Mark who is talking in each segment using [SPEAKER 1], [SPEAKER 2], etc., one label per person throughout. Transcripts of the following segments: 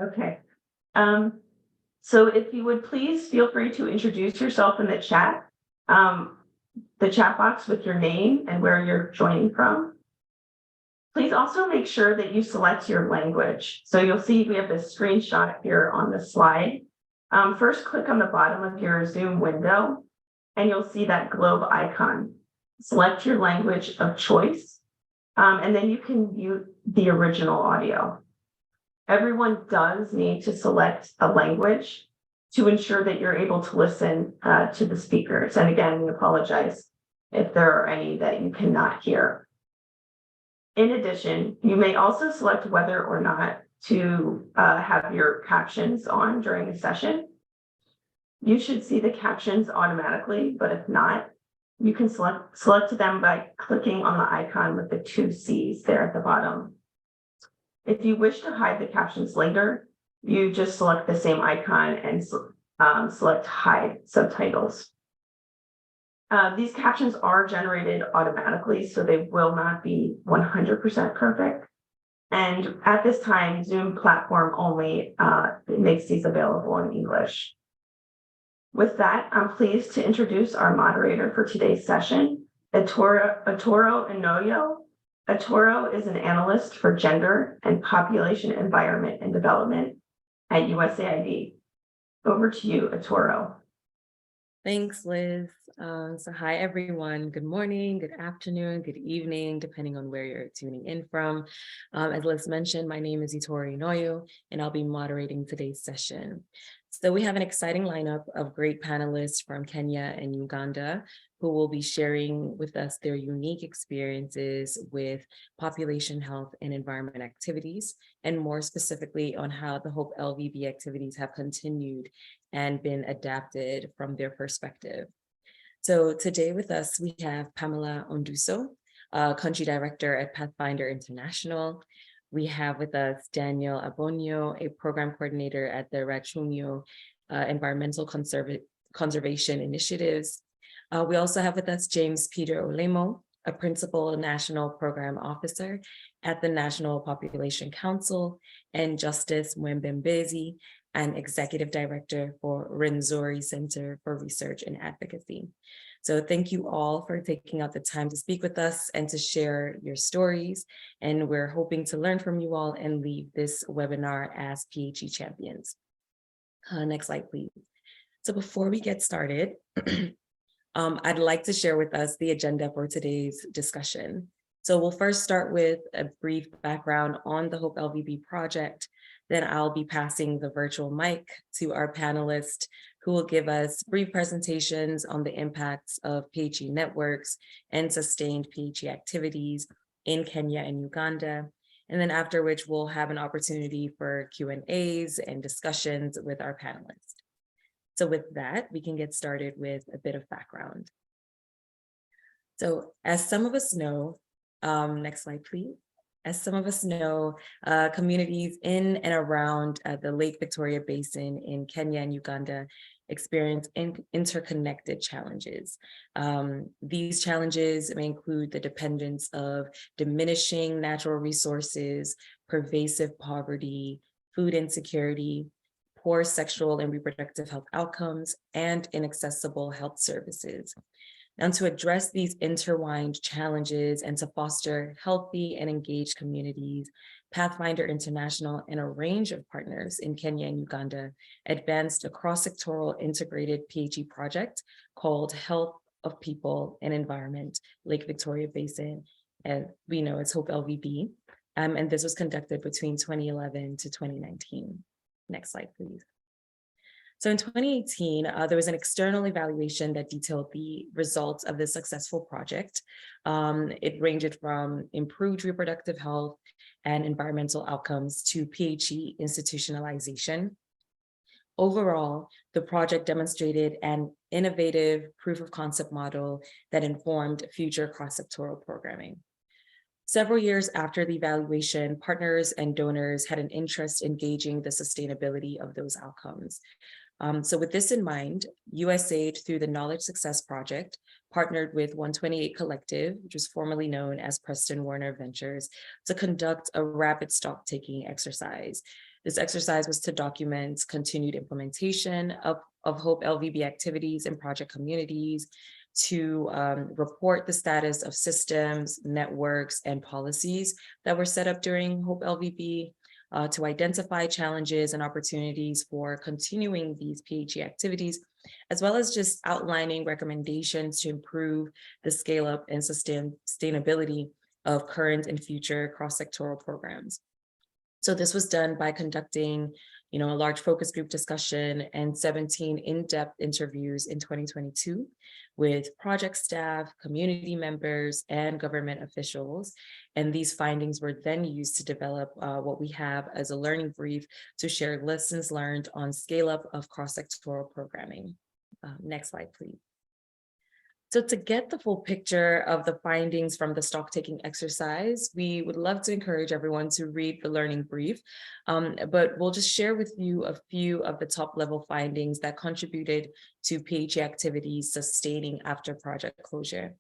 [SPEAKER 1] Okay. So if you would please feel free to introduce yourself in the chat box with your name and where you're joining from. Please also make sure that you select your language. So you'll see we have this screenshot here on the slide. First, click on the bottom of your Zoom window, and you'll see that globe icon. Select your language of choice, and then you can mute the original audio. Everyone does need to select a language to ensure that you're able to listen to the speakers. And again, we apologize if there are any that you cannot hear. In addition, you may also select whether or not to have your captions on during a session. You should see the captions automatically, but if not, you can select them by clicking on the icon with the 2 C's there at the bottom. If you wish to hide the captions later, you just select the same icon and select hide subtitles. These captions are generated automatically, so they will not be 100% perfect. And at this time, Zoom platform only makes these available in English. With that, I'm pleased to introduce our moderator for today's session, Ettore Inouye. Ettore is an analyst for gender and population environment and development at USAID. Over to you, Ettore.
[SPEAKER 2] Thanks, Liz. So hi, everyone. Good morning, good afternoon, good evening, depending on where you're tuning in from. As Liz mentioned, my name is Ettore Inouye, and I'll be moderating today's session. So we have an exciting lineup of great panelists from Kenya and Uganda who will be sharing with us their unique experiences with population health and environment activities, and more specifically on how the HoPE-LVB activities have continued and been adapted from their perspective. So today with us, we have Pamela Onduso, Country Director at Pathfinder International. We have with us Daniel Abonio, a Program Coordinator at the Rachunyo Environmental Conservation Initiatives. We also have with us James Peter Olemo, a Principal National Program Officer at the National Population Council, and Justice Mwembembezi, an Executive Director for Rwenzori Center for Research and Advocacy. So thank you all for taking out the time to speak with us and to share your stories. And we're hoping to learn from you all and leave this webinar as PHE champions. Next slide, please. So before we get started, I'd like to share with us the agenda for today's discussion. So we'll first start with a brief background on the HoPE-LVB project. Then I'll be passing the virtual mic to our panelists who will give us brief presentations on the impacts of PHE networks and sustained PHE activities in Kenya and Uganda. And then after which we'll have an opportunity for Q&As and discussions with our panelists. So with that, we can get started with a bit of background. So as some of us know, next slide, please. As some of us know, communities in and around the Lake Victoria Basin in Kenya and Uganda experience interconnected challenges. These challenges may include the dependence of diminishing natural resources, pervasive poverty, food insecurity, poor sexual and reproductive health outcomes, and inaccessible health services. And to address these intertwined challenges and to foster healthy and engaged communities, Pathfinder International and a range of partners in Kenya and Uganda advanced a cross-sectoral integrated PHE project called Health of People and Environment, Lake Victoria Basin, and we know it's HoPE-LVB. And this was conducted between 2011 to 2019. Next slide, please. So in 2018, there was an external evaluation that detailed the results of this successful project. It ranged from improved reproductive health and environmental outcomes to PHE institutionalization. Overall, the project demonstrated an innovative proof of concept model that informed future cross-sectoral programming. Several years after the evaluation, partners and donors had an interest in gauging the sustainability of those outcomes. So with this in mind, USAID, through the Knowledge Success Project, partnered with 128 Collective, which was formerly known as Preston-Werner Ventures, to conduct a rapid stock-taking exercise. This exercise was to document continued implementation of HoPE-LVB activities in project communities, to report the status of systems, networks, and policies that were set up during HoPE-LVB, to identify challenges and opportunities for continuing these PHE activities, as well as just outlining recommendations to improve the scale up and sustainability of current and future cross-sectoral programs. So this was done by conducting, a large focus group discussion and 17 in-depth interviews in 2022 with project staff, community members, and government officials. And these findings were then used to develop what we have as a learning brief to share lessons learned on scale up of cross-sectoral programming. Next slide, please. So to get the full picture of the findings from the stock-taking exercise, we would love to encourage everyone to read the learning brief, but we'll just share with you a few of the top-level findings that contributed to PHE activities sustaining after project closure.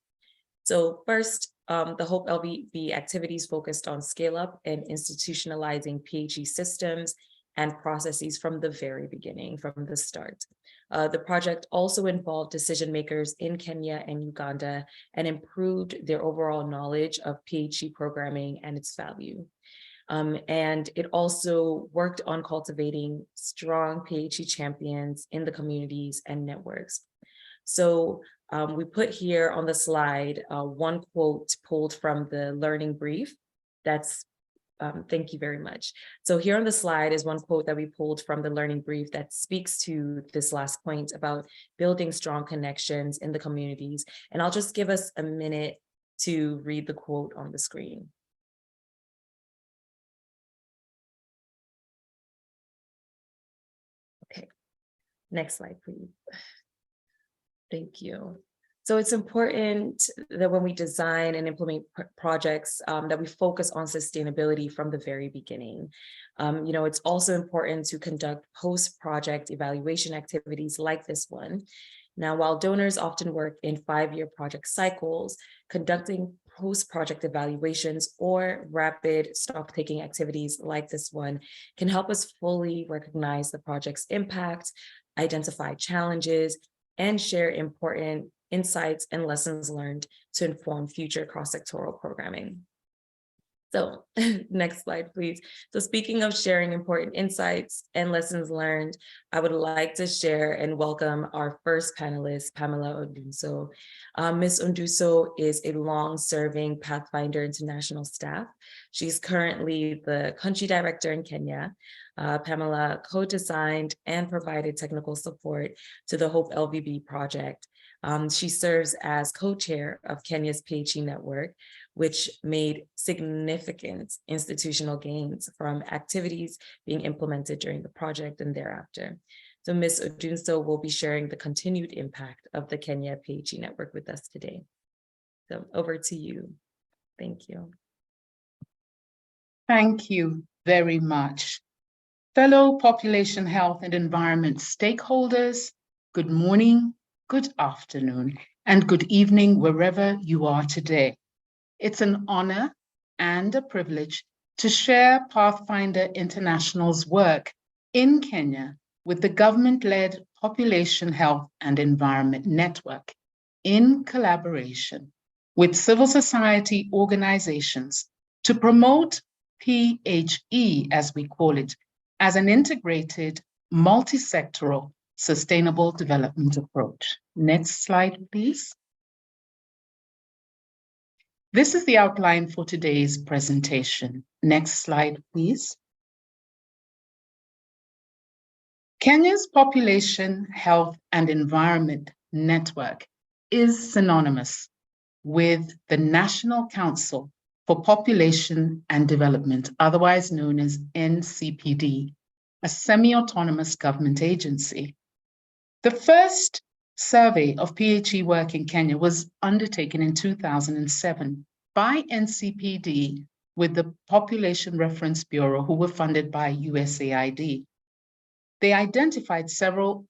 [SPEAKER 2] So first, the HoPE-LVB activities focused on scale-up and institutionalizing PHE systems and processes from the very beginning, from the start. The project also involved decision makers in Kenya and Uganda and improved their overall knowledge of PHE programming and its value. And it also worked on cultivating strong PHE champions in the communities and networks. So we put here on the slide one quote pulled from the learning brief. That's thank you very much. So here on the slide is one quote that we pulled from the learning brief that speaks to this last point about building strong connections in the communities. And I'll just give us a minute to read the quote on the screen. Okay, next slide, please. Thank you. So it's important that when we design and implement projects that we focus on sustainability from the very beginning. It's also important to conduct post-project evaluation activities like this one. Now, while donors often work in 5-year project cycles, conducting post-project evaluations or rapid stock-taking activities like this one can help us fully recognize the project's impact, identify challenges, and share important insights and lessons learned to inform future cross-sectoral programming. So next slide, please. So speaking of sharing important insights and lessons learned, I would like to share and welcome our first panelist, Pamela Odunso. Ms. Odunso is a long-serving Pathfinder International staff. She's currently the country director in Kenya. Pamela co-designed and provided technical support to the HoPE-LVB project. She serves as co-chair of Kenya's PHE network, which made significant institutional gains from activities being implemented during the project and thereafter. So Ms. Odunso will be sharing the continued impact of the Kenya PHE network with us today. So over to you. Thank you.
[SPEAKER 3] Thank you very much. Fellow population health and environment stakeholders, good morning, good afternoon, and good evening wherever you are today. It's an honor and a privilege to share Pathfinder International's work in Kenya with the government-led Population Health and Environment Network in collaboration with civil society organizations to promote PHE, as we call it, as an integrated, multi-sectoral, sustainable development approach. Next slide, please. This is the outline for today's presentation. Next slide, please. Kenya's Population Health and Environment Network is synonymous with the National Council for Population and Development, otherwise known as NCPD, a semi-autonomous government agency. The first survey of PHE work in Kenya was undertaken in 2007 by NCPD with the Population Reference Bureau, who were funded by USAID. They identified several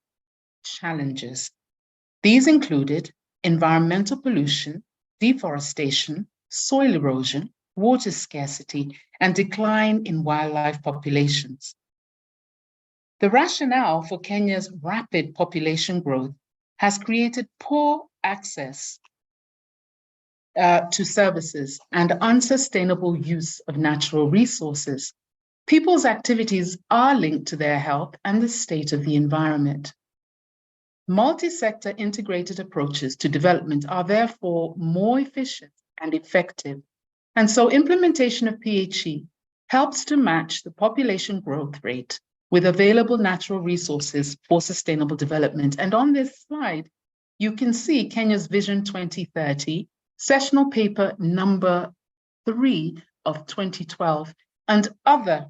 [SPEAKER 3] challenges. These included environmental pollution, deforestation, soil erosion, water scarcity, and decline in wildlife populations. The rationale for Kenya's rapid population growth has created poor access to services and unsustainable use of natural resources. People's activities are linked to their health and the state of the environment. Multi-sector integrated approaches to development are therefore more efficient and effective. And so implementation of PHE helps to match the population growth rate with available natural resources for sustainable development. And on this slide, you can see Kenya's Vision 2030, sessional paper number 3 of 2012, and other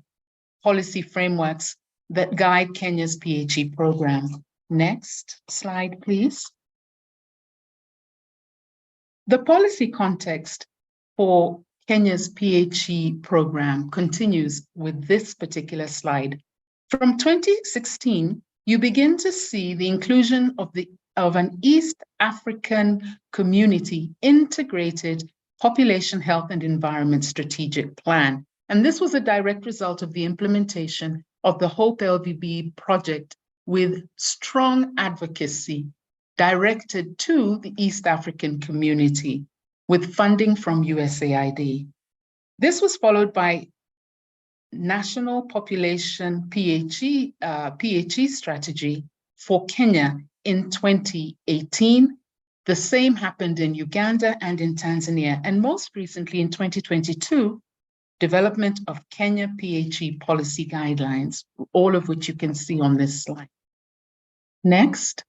[SPEAKER 3] policy frameworks that guide Kenya's PHE program. Next slide, please. The policy context for Kenya's PHE program continues with this particular slide. From 2016, you begin to see the inclusion of an East African community integrated population health and environment strategic plan. And this was a direct result of the implementation of the HoPE-LVB project with strong advocacy directed to the East African community with funding from USAID. This was followed by National Population PHE strategy for Kenya in 2018. The same happened in Uganda and in Tanzania, and most recently in 2022, development of Kenya PHE policy guidelines, all of which you can see on this slide. Next.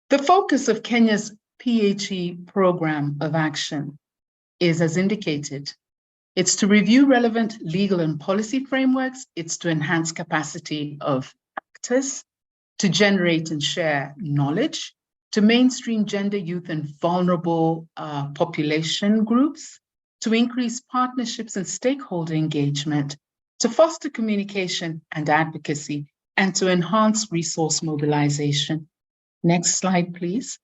[SPEAKER 3] The focus of Kenya's PHE program of action is, as indicated, it's to review relevant legal and policy frameworks, it's to enhance capacity of actors, to generate and share knowledge, to mainstream gender, youth, and vulnerable population groups, to increase partnerships and stakeholder engagement, to foster communication and advocacy, and to enhance resource mobilization. Next slide, please.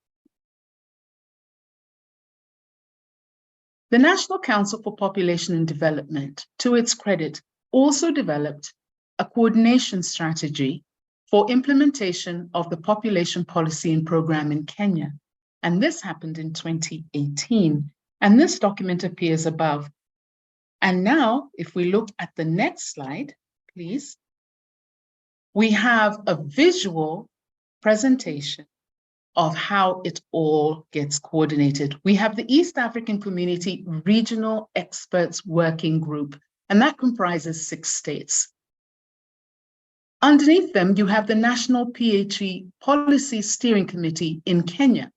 [SPEAKER 3] The National Council for Population and Development, to its credit, also developed a coordination strategy for implementation of the population policy and program in Kenya. And this happened in 2018. And this document appears above. And now, if we look at the next slide, please, we have a visual presentation of how it all gets coordinated. We have the East African Community Regional Experts Working Group, and that comprises 6 states. Underneath them, you have the National PHE Policy Steering Committee in Kenya,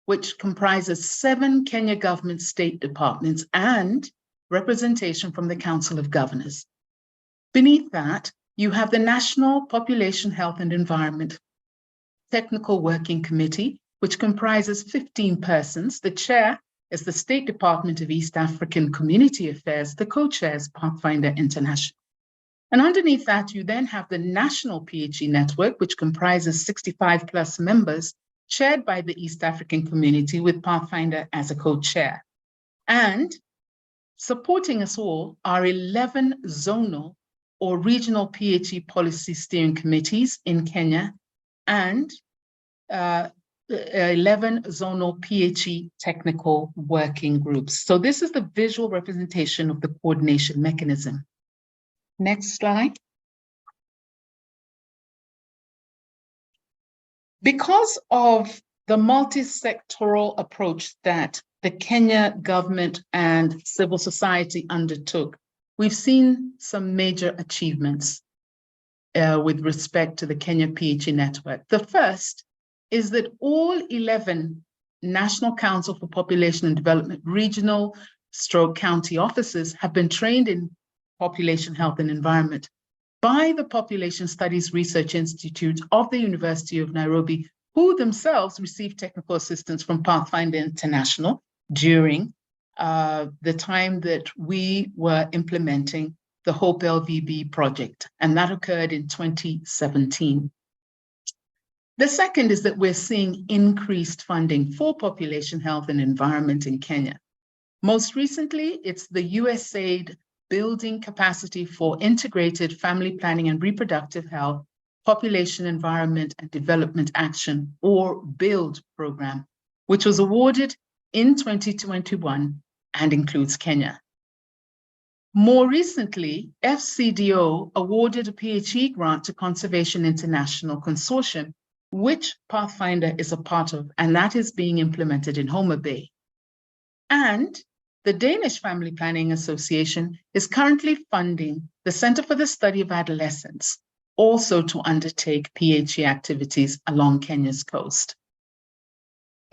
[SPEAKER 3] which comprises 7 Kenya government state departments and representation from the Council of Governors. Beneath that, you have the National Population Health and Environment Technical Working Committee, which comprises 15 persons. The chair is the State Department of East African Community Affairs. The co-chair is Pathfinder International. And underneath that, you then have the National PHE Network, which comprises 65 plus members, chaired by the East African community with Pathfinder as a co-chair. And supporting us all are 11 zonal or regional PHE policy steering committees in Kenya and 11 zonal PHE technical working groups. So this is the visual representation of the coordination mechanism. Next slide. Because of the multi-sectoral approach that the Kenya government and civil society undertook, we've seen some major achievements with respect to the Kenya PHE network. The first is that all 11 National Council for Population and Development regional / county offices have been trained in population health and environment by the Population Studies Research Institute of the University of Nairobi, who themselves received technical assistance from Pathfinder International during the time that we were implementing the HoPE-LVB project, and that occurred in 2017. The second is that we're seeing increased funding for population health and environment in Kenya. Most recently, it's the USAID Building Capacity for Integrated Family Planning and Reproductive Health, Population, Environment and Development Action, or BUILD program, which was awarded in 2021 and includes Kenya. More recently, FCDO awarded a PHE grant to Conservation International Consortium, which Pathfinder is a part of, and that is being implemented in Homa Bay. And the Danish Family Planning Association is currently funding the Center for the Study of Adolescence, also to undertake PHE activities along Kenya's coast.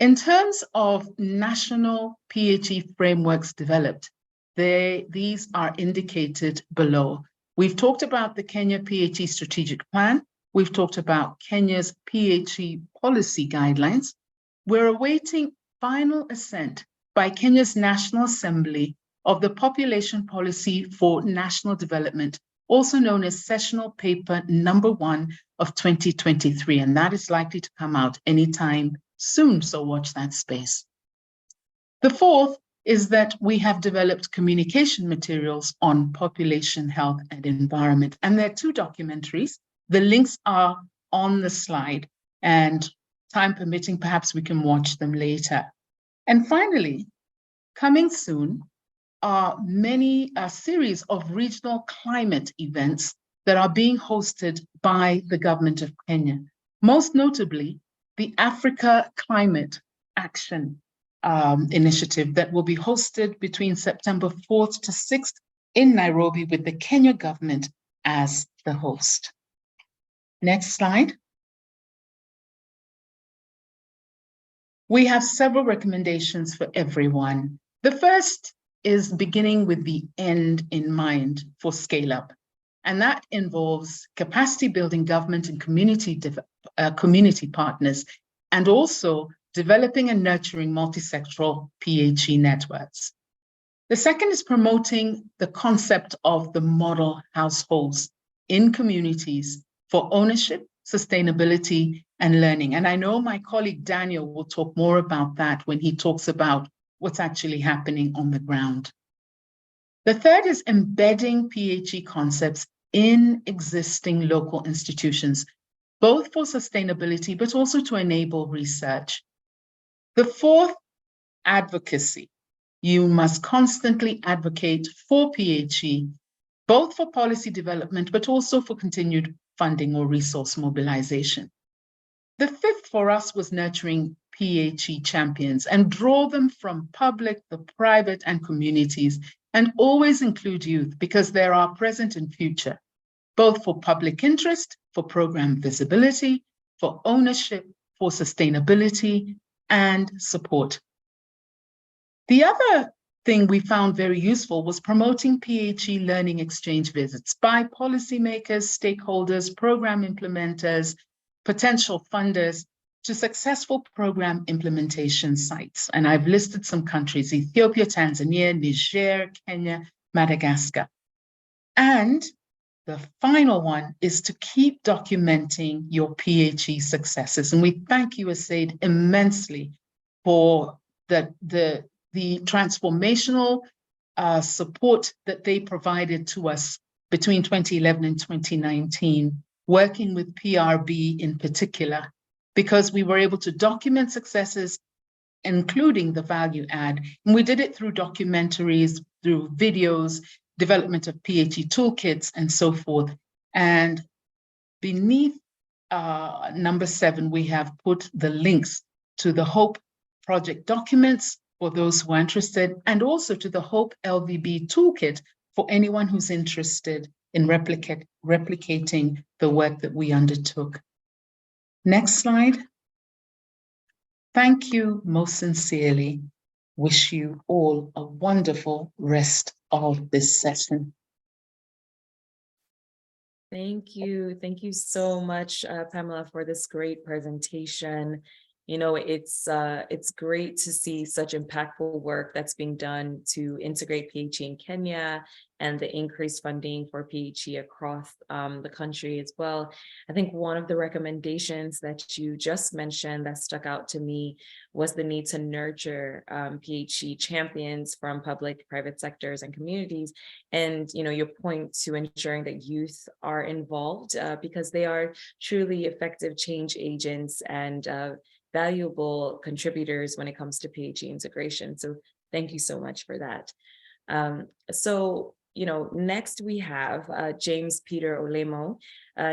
[SPEAKER 3] In terms of national PHE frameworks developed, these are indicated below. We've talked about the Kenya PHE Strategic Plan. We've talked about Kenya's PHE policy guidelines. We're awaiting final assent by Kenya's National Assembly of the Population Policy for National Development, also known as Sessional Paper Number 1 of 2023, and that is likely to come out anytime soon, so watch that space. The fourth is that we have developed communication materials on population health and environment, and there are 2 documentaries. The links are on the slide, and time permitting, perhaps we can watch them later. And finally, coming soon are a series of regional climate events that are being hosted by the government of Kenya, most notably the Africa Climate Action Initiative that will be hosted between September 4th to 6th in Nairobi with the Kenya government as the host. Next slide. We have several recommendations for everyone. The first is beginning with the end in mind for Scale Up, and that involves capacity building government and community partners, and also developing and nurturing multi-sectoral PHE networks. The second is promoting the concept of the model households in communities for ownership, sustainability, and learning. And I know my colleague Daniel will talk more about that when he talks about what's actually happening on the ground. The third is embedding PHE concepts in existing local institutions, both for sustainability, but also to enable research. The fourth, advocacy. You must constantly advocate for PHE, both for policy development, but also for continued funding or resource mobilization. The fifth for us was nurturing PHE champions and draw them from public, the private, and communities, and always include youth because they are our present and future, both for public interest, for program visibility, for ownership, for sustainability, and support. The other thing we found very useful was promoting PHE learning exchange visits by policymakers, stakeholders, program implementers, potential funders to successful program implementation sites. And I've listed some countries: Ethiopia, Tanzania, Niger, Kenya, Madagascar. And the final one is to keep documenting your PHE successes. And we thank USAID immensely for the transformational support that they provided to us between 2011 and 2019, working with PRB in particular, because we were able to document successes, including the value add. And we did it through documentaries, through videos, development of PHE toolkits, and so forth. And beneath number 7, we have put the links to the HoPE project documents for those who are interested, and also to the HoPE-LVB toolkit for anyone who's interested in replicating the work that we undertook. Next slide. Thank you most sincerely. Wish you all a wonderful rest of this session.
[SPEAKER 2] Thank you. Thank you so much, Pamela, for this great presentation. You know, it's great to see such impactful work that's being done to integrate PHE in Kenya and the increased funding for PHE across the country as well. I think one of the recommendations that you just mentioned that stuck out to me was the need to nurture PHE champions from public, private sectors and communities. And, you know, your point to ensuring that youth are involved because they are truly effective change agents and valuable contributors when it comes to PHE integration. So thank you so much for that. You know, next we have James Peter Olemo.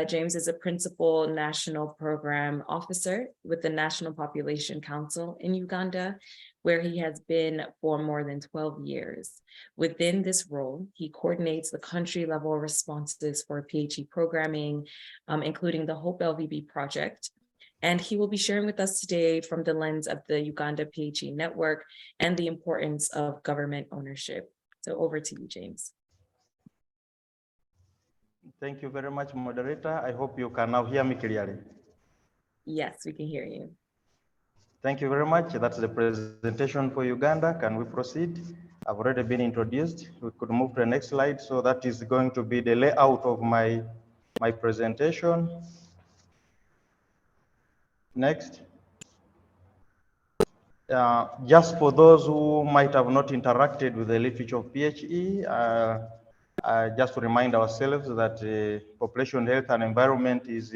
[SPEAKER 2] James is a principal national program officer with the National Population Council in Uganda, where he has been for more than 12 years. Within this role, he coordinates the country level responses for PHE programming, including the HoPE-LVB project. And he will be sharing with us today from the lens of the Uganda PHE network and the importance of government ownership. So over to you, James.
[SPEAKER 4] Thank you very much, moderator. I hope you can now hear me clearly.
[SPEAKER 2] Yes, we can hear you.
[SPEAKER 4] Thank you very much. That's the presentation for Uganda. Can we proceed? I've already been introduced. We could move to the next slide. So that is going to be the layout of my presentation. Next. Just for those who might have not interacted with the literature of PHE, just to remind ourselves that population health and environment is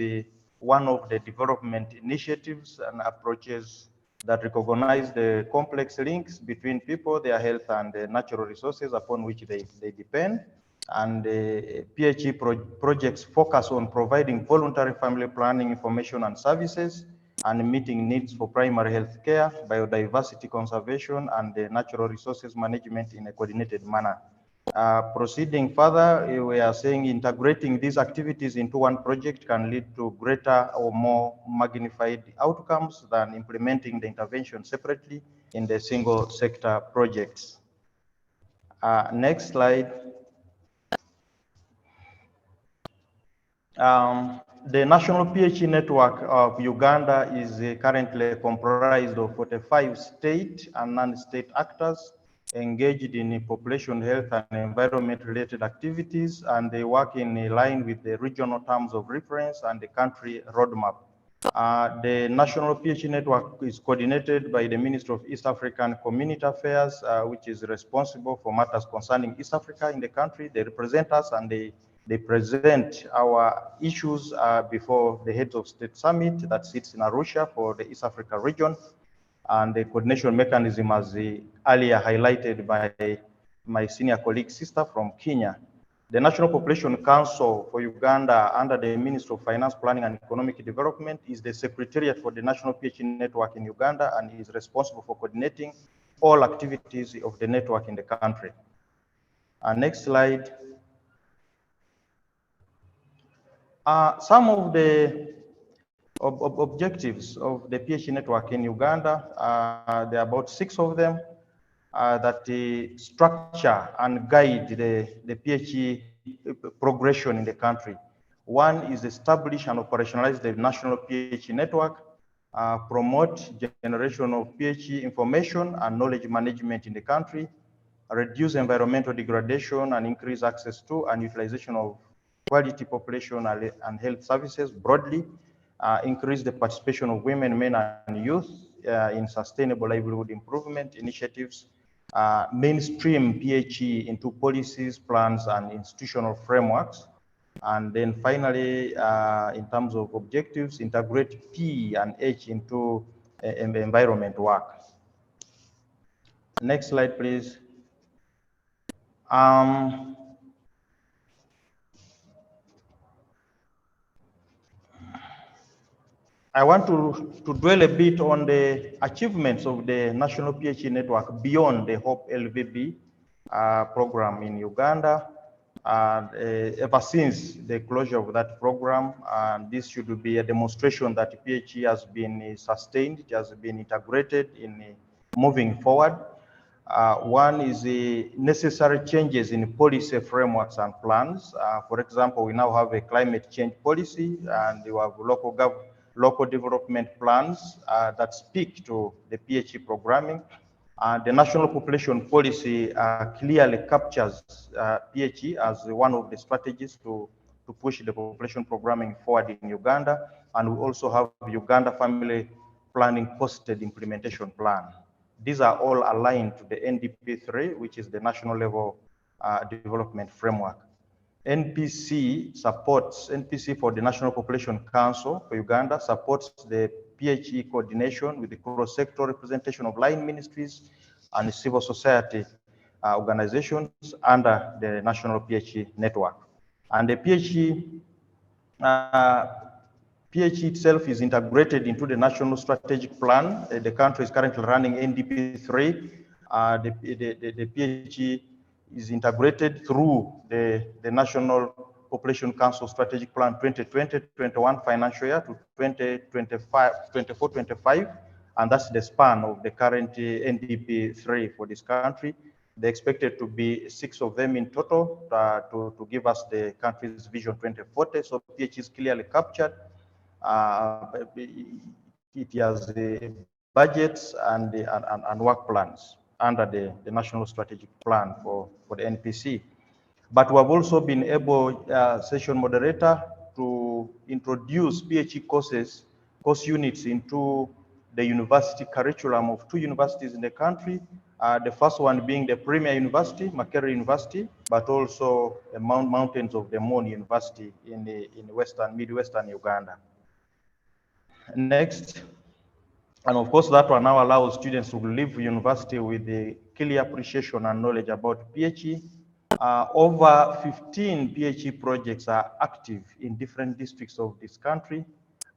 [SPEAKER 4] one of the development initiatives and approaches that recognize the complex links between people, their health, and the natural resources upon which they depend. And PHE projects focus on providing voluntary family planning information and services and meeting needs for primary health care, biodiversity conservation, and natural resources management in a coordinated manner. Proceeding further, we are saying integrating these activities into one project can lead to greater or more magnified outcomes than implementing the intervention separately in the single sector projects. Next slide. The national PHE network of Uganda is currently comprised of 45 state and non-state actors engaged in population health and environment related activities, and they work in line with the regional terms of reference and the country roadmap. The national PHE network is coordinated by the Ministry of East African Community Affairs, which is responsible for matters concerning East Africa in the country. They represent us and they present our issues before the heads of state summit that sits in Arusha for the East Africa region. And the coordination mechanism, as earlier highlighted by my senior colleague sister from Kenya. The National Population Council for Uganda under the Ministry of Finance, Planning and Economic Development is the secretariat for the National PHE network in Uganda and is responsible for coordinating all activities of the network in the country. Next slide. Some of the objectives of the PHE network in Uganda, there are about 6 of them that structure and guide the PHE progression in the country. One is establish and operationalize the national PHE network, promote generation of PHE information and knowledge management in the country, reduce environmental degradation and increase access to and utilization of quality population and health services broadly, increase the participation of women, men, and youth in sustainable livelihood improvement initiatives, mainstream PHE into policies, plans, and institutional frameworks. And then finally, in terms of objectives, integrate P and H into environment work. Next slide, please. I want to dwell a bit on the achievements of the National PHE network beyond the HoPE-LVB program in Uganda. Ever since the closure of that program, this should be a demonstration that PHE has been sustained, it has been integrated in moving forward. One is the necessary changes in policy frameworks and plans. For example, we now have a climate change policy and we have local development plans that speak to the PHE programming. The national population policy clearly captures PHE as one of the strategies to push the population programming forward in Uganda. And we also have Uganda Family Planning Posted Implementation Plan. These are all aligned to the NDP3, which is the national level development framework. NPC for the National Population Council for Uganda supports the PHE coordination with the cross-sectoral representation of line ministries and civil society organizations under the National PHE network. And the PHE itself is integrated into the National Strategic Plan. The country is currently running NDP3. The PHE is integrated through the National Population Council Strategic Plan 2020-21 financial year to 2024-25, and that's the span of the current NDP3 for this country. They're expected to be 6 of them in total to give us the country's Vision 2040. So PHE is clearly captured. It has budgets and work plans under the National Strategic Plan for the NPC. But we have also been able, session moderator, to introduce PHE course units into the university curriculum of 2 universities in the country. The first one being the Premier University, Makerere University, but also the Mountains of the Moon University in Midwestern Uganda. Next, and of course that one now allows students to leave university with the clear appreciation and knowledge about PHE. Over 15 PHE projects are active in different districts of this country.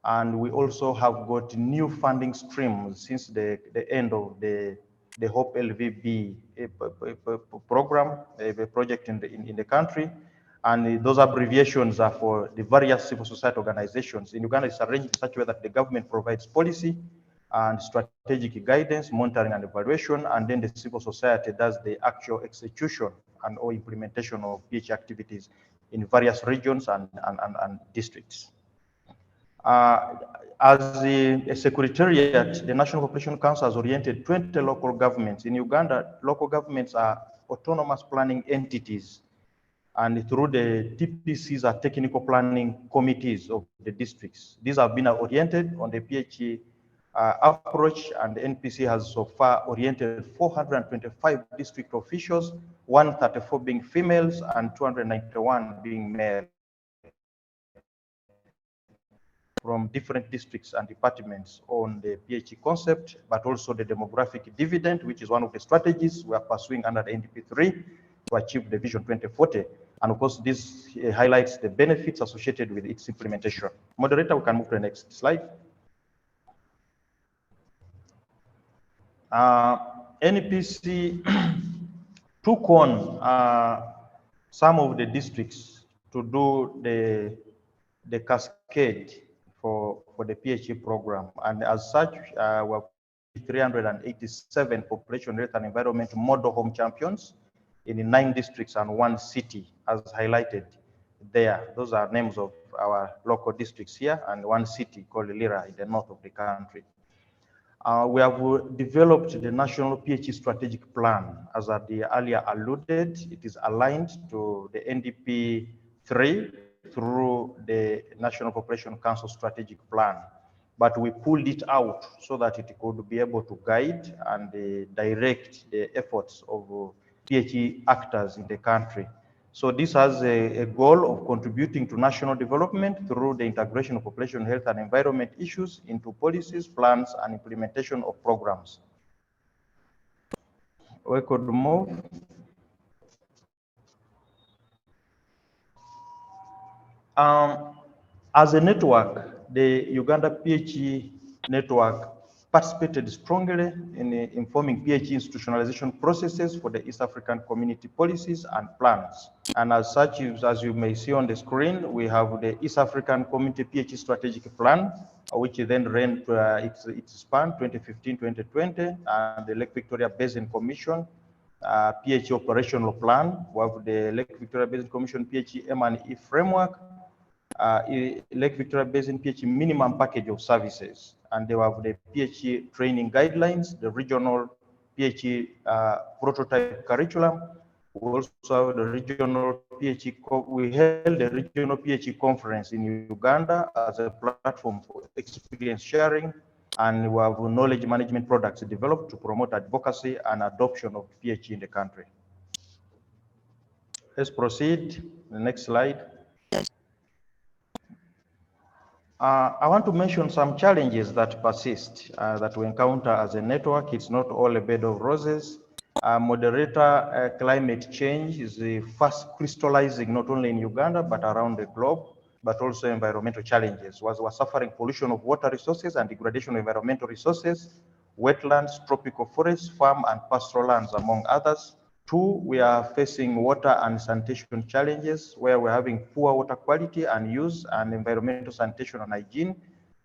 [SPEAKER 4] And we also have got new funding streams since the end of the HoPE-LVB program, a project in the country. And those abbreviations are for the various civil society organizations. In Uganda, it's arranged in such a way that the government provides policy and strategic guidance, monitoring and evaluation, and then the civil society does the actual execution and or implementation of PHE activities in various regions and districts. As a secretariat, the National Population Council has oriented 20 local governments. In Uganda, local governments are autonomous planning entities, and through the TPCs are technical planning committees of the districts. These have been oriented on the PHE approach, and the NPC has so far oriented 425 district officials, 134 being females and 291 being male, from different districts and departments on the PHE concept, but also the demographic dividend, which is one of the strategies we are pursuing under the NDP3 to achieve the Vision 2040. And of course, this highlights the benefits associated with its implementation. Moderator, we can move to the next slide. NPC took on some of the districts to do the cascade for the PHE program. And as such, we have 387 population health and environment model home champions in 9 districts and 1 city, as highlighted there. Those are names of our local districts here, and 1 city called Lira in the north of the country. We have developed the National PHE Strategic Plan. As I earlier alluded, it is aligned to the NDP3 through the National Population Council Strategic Plan. But we pulled it out so that it could be able to guide and direct the efforts of PHE actors in the country. So this has a goal of contributing to national development through the integration of population health and environment issues into policies, plans, and implementation of programs. We could move. As a network, the Uganda PHE network participated strongly in informing PHE institutionalization processes for the East African community policies and plans. And as such, as you may see on the screen, we have the East African Community PHE Strategic Plan, which then ran its span 2015-2020, and the Lake Victoria Basin Commission PHE Operational Plan. We have the Lake Victoria Basin Commission PHE M&E Framework, Lake Victoria Basin PhD minimum package of services, and they have the PhD training guidelines, the regional PhD prototype curriculum. We also have the regional PhD. We held the regional PhD conference in Uganda as a platform for experience sharing, and we have knowledge management products developed to promote advocacy and adoption of PhD in the country. Let's proceed. The next slide. I want to mention some challenges that persist that we encounter as a network. It's not all a bed of roses. Moderator, climate change is fast crystallizing not only in Uganda but around the globe, but also environmental challenges. We're suffering pollution of water resources and degradation of environmental resources, wetlands, tropical forests, farm and pastoral lands, among others. Two, we are facing water and sanitation challenges where we're having poor water quality and use and environmental sanitation and hygiene,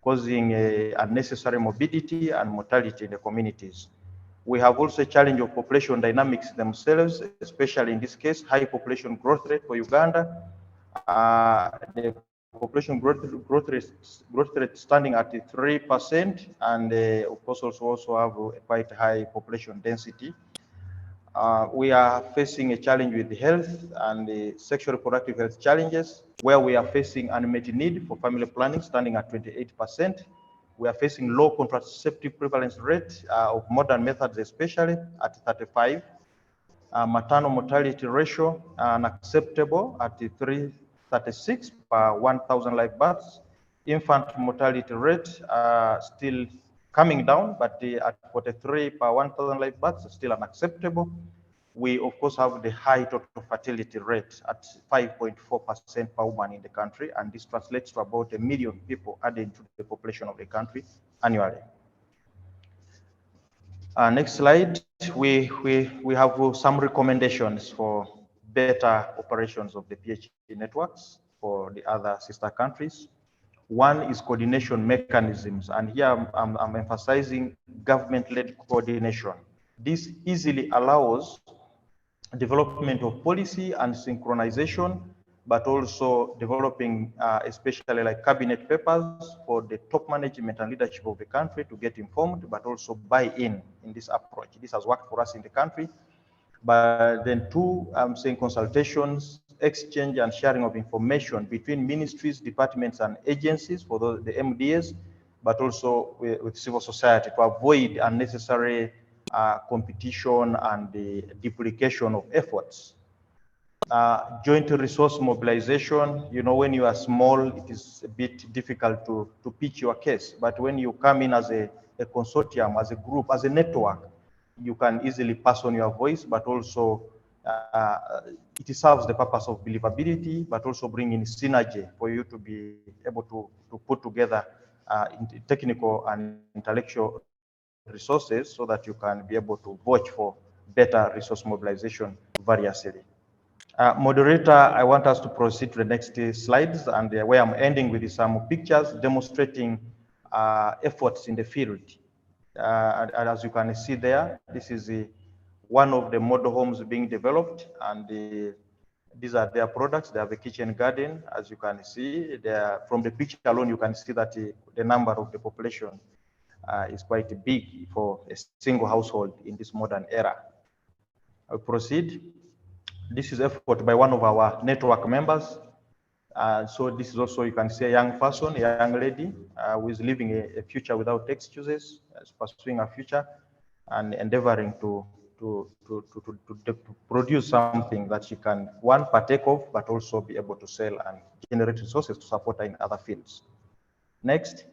[SPEAKER 4] causing unnecessary morbidity and mortality in the communities. We have also a challenge of population dynamics themselves, especially in this case, high population growth rate for Uganda. The population growth rate standing at 3%, and of course also have a quite high population density. We are facing a challenge with health and the sexual reproductive health challenges, where we are facing unmet need for family planning standing at 28%. We are facing low contraceptive prevalence rate of modern methods, especially at 35. Maternal mortality ratio unacceptable at 336 per 1,000 live births. Infant mortality rate still coming down, but at 43 per 1,000 live births is still unacceptable. We, of course, have the high total fertility rate at 5.4% per woman in the country, and this translates to about 1 million people added to the population of the country annually. Next slide. We have some recommendations for better operations of the PhD networks for the other sister countries. One is coordination mechanisms, and here I'm emphasizing government-led coordination. This easily allows development of policy and synchronization, but also developing especially like cabinet papers for the top management and leadership of the country to get informed, but also buy in this approach. This has worked for us in the country. But then two, I'm saying consultations, exchange and sharing of information between ministries, departments and agencies for the MDAs, but also with civil society to avoid unnecessary competition and the duplication of efforts. Joint resource mobilization, you know, when you are small, it is a bit difficult to pitch your case. But when you come in as a consortium, as a group, as a network, you can easily pass on your voice, but also it serves the purpose of believability, but also bringing synergy for you to be able to put together technical and intellectual resources so that you can be able to vouch for better resource mobilization variously. Moderator, I want us to proceed to the next slides, and where I'm ending with some pictures demonstrating efforts in the field. And as you can see there, this is one of the model homes being developed, and these are their products. They have a kitchen garden. As you can see, from the picture alone, you can see that the number of the population is quite big for a single household in this modern era. I'll proceed. This is effort by one of our network members. So this is also, you can see a young person, a young lady who is living a future without excuses, pursuing a future and endeavoring to produce something that she can, one, partake of, but also be able to sell and generate resources to support her in other fields. Next.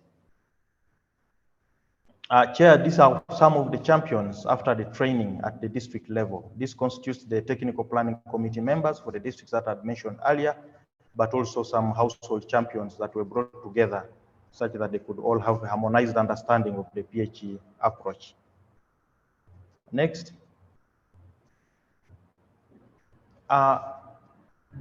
[SPEAKER 4] Chair, these are some of the champions after the training at the district level. This constitutes the technical planning committee members for the districts that I mentioned earlier, but also some household champions that were brought together such that they could all have a harmonized understanding of the PhD approach. Next.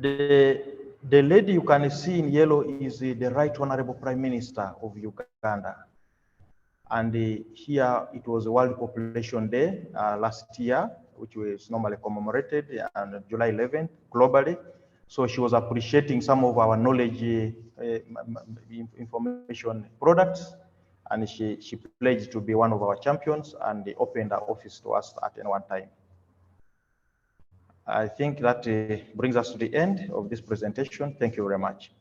[SPEAKER 4] The lady you can see in yellow is the Right Honorable Prime Minister of Uganda. And here it was World Population Day last year, which was normally commemorated on July 11th globally. So she was appreciating some of our knowledge information products, and she pledged to be one of our champions and opened her office to us at any one time. I think that brings us to the end of this presentation. Thank you very much.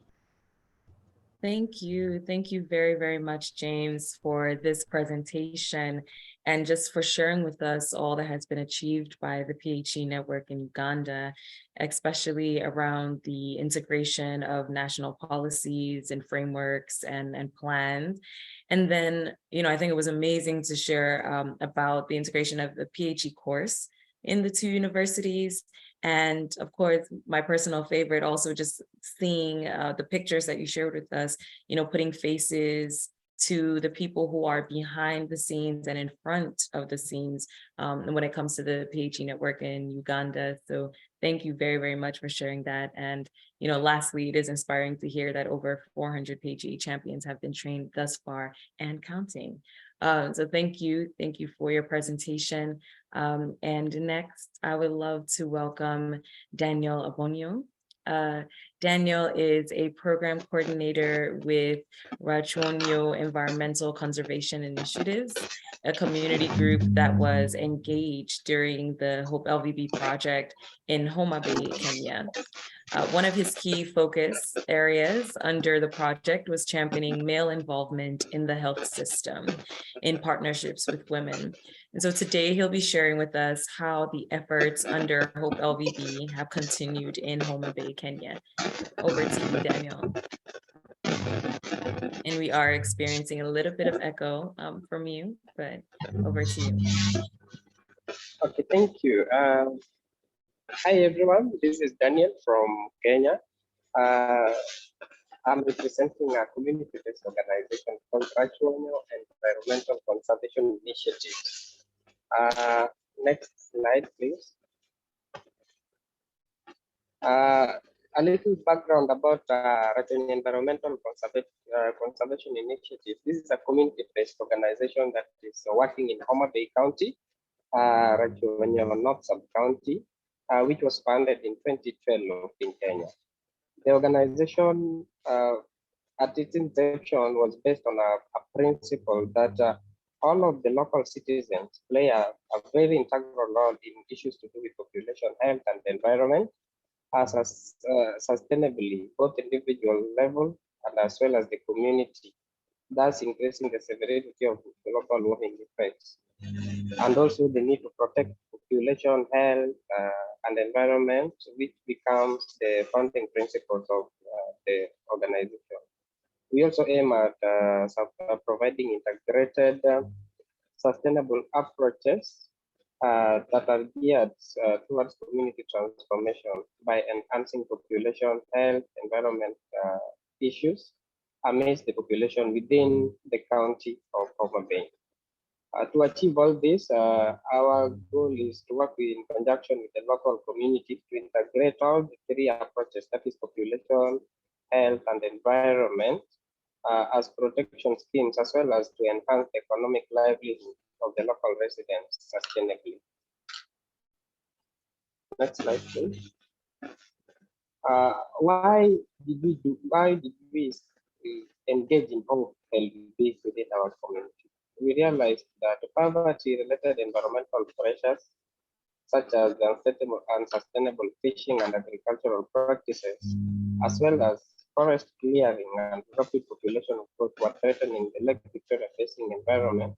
[SPEAKER 2] Thank you. Thank you very, very much, James, for this presentation and just for sharing with us all that has been achieved by the PHE network in Uganda, especially around the integration of national policies and frameworks and plans. And then, I think it was amazing to share about the integration of the PHE course in the two universities. And of course, my personal favorite, also just seeing the pictures that you shared with us, putting faces to the people who are behind the scenes and in front of the scenes when it comes to the PHE network in Uganda. So thank you very, very much for sharing that. And, lastly, it is inspiring to hear that over 400 PHE champions have been trained thus far and counting. So thank you for your presentation. And next, I would love to welcome Daniel Abonyo. Daniel is a program coordinator with Rachonyo Environmental Conservation Initiatives, a community group that was engaged during the HoPE-LVB project in Homa Bay, Kenya. One of his key focus areas under the project was championing male involvement in the health system in partnerships with women. And so today he'll be sharing with us how the efforts under HoPE-LVB have continued in Homa Bay, Kenya. Over to you, Daniel. And we are experiencing a little bit of echo from you, but over to you.
[SPEAKER 5] Okay, thank you. Hi, everyone. This is Daniel from Kenya. I'm representing a community-based organization called Rachonyo Environmental Conservation Initiative. Next slide, please. A little background about Rachonyo Environmental Conservation Initiative. This is a community-based organization that is working in Homa Bay County, Rachonyo North Sub-County, which was founded in 2012 in Kenya. The organization at its inception was based on a principle that all of the local citizens play a very integral role in issues to do with population health and environment as sustainably, both individual level and as well as the community, thus increasing the severity of the global warming effects. And also the need to protect population health and environment, which becomes the founding principles of the organization. We also aim at providing integrated, sustainable approaches that are geared towards community transformation by enhancing population health, environment issues amidst the population within the county of Homa Bay. To achieve all this, our goal is to work in conjunction with the local community to integrate all the three approaches, that is population, health, and environment, as protection schemes, as well as to enhance the economic livelihood of the local residents sustainably. Next slide, please. Why did we engage in HoPE-LVB within our community? We realized that poverty-related environmental pressures, such as the unsustainable fishing and agricultural practices, as well as forest clearing and rapid population growth, were threatening the Lake Victoria Basin environment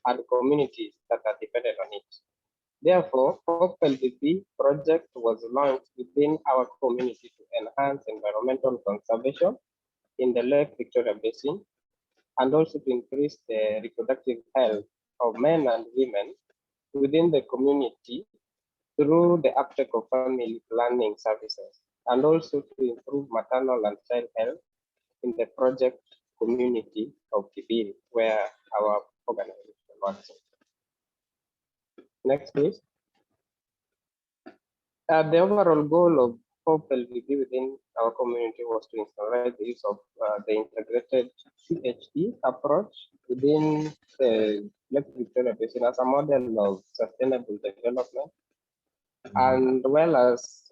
[SPEAKER 5] and communities that are dependent on it. Therefore, HoPE-LVB project was launched within our community to enhance environmental conservation in the Lake Victoria Basin, and also to increase the reproductive health of men and women within the community through the uptake of family planning services, and also to improve maternal and child health in the project community of Kibiri, where our organization works. Next, please. The overall goal of HoPE-LVB within our community was to install the use of the integrated CHE approach within the Lake Victoria Basin as a model of sustainable development, and well as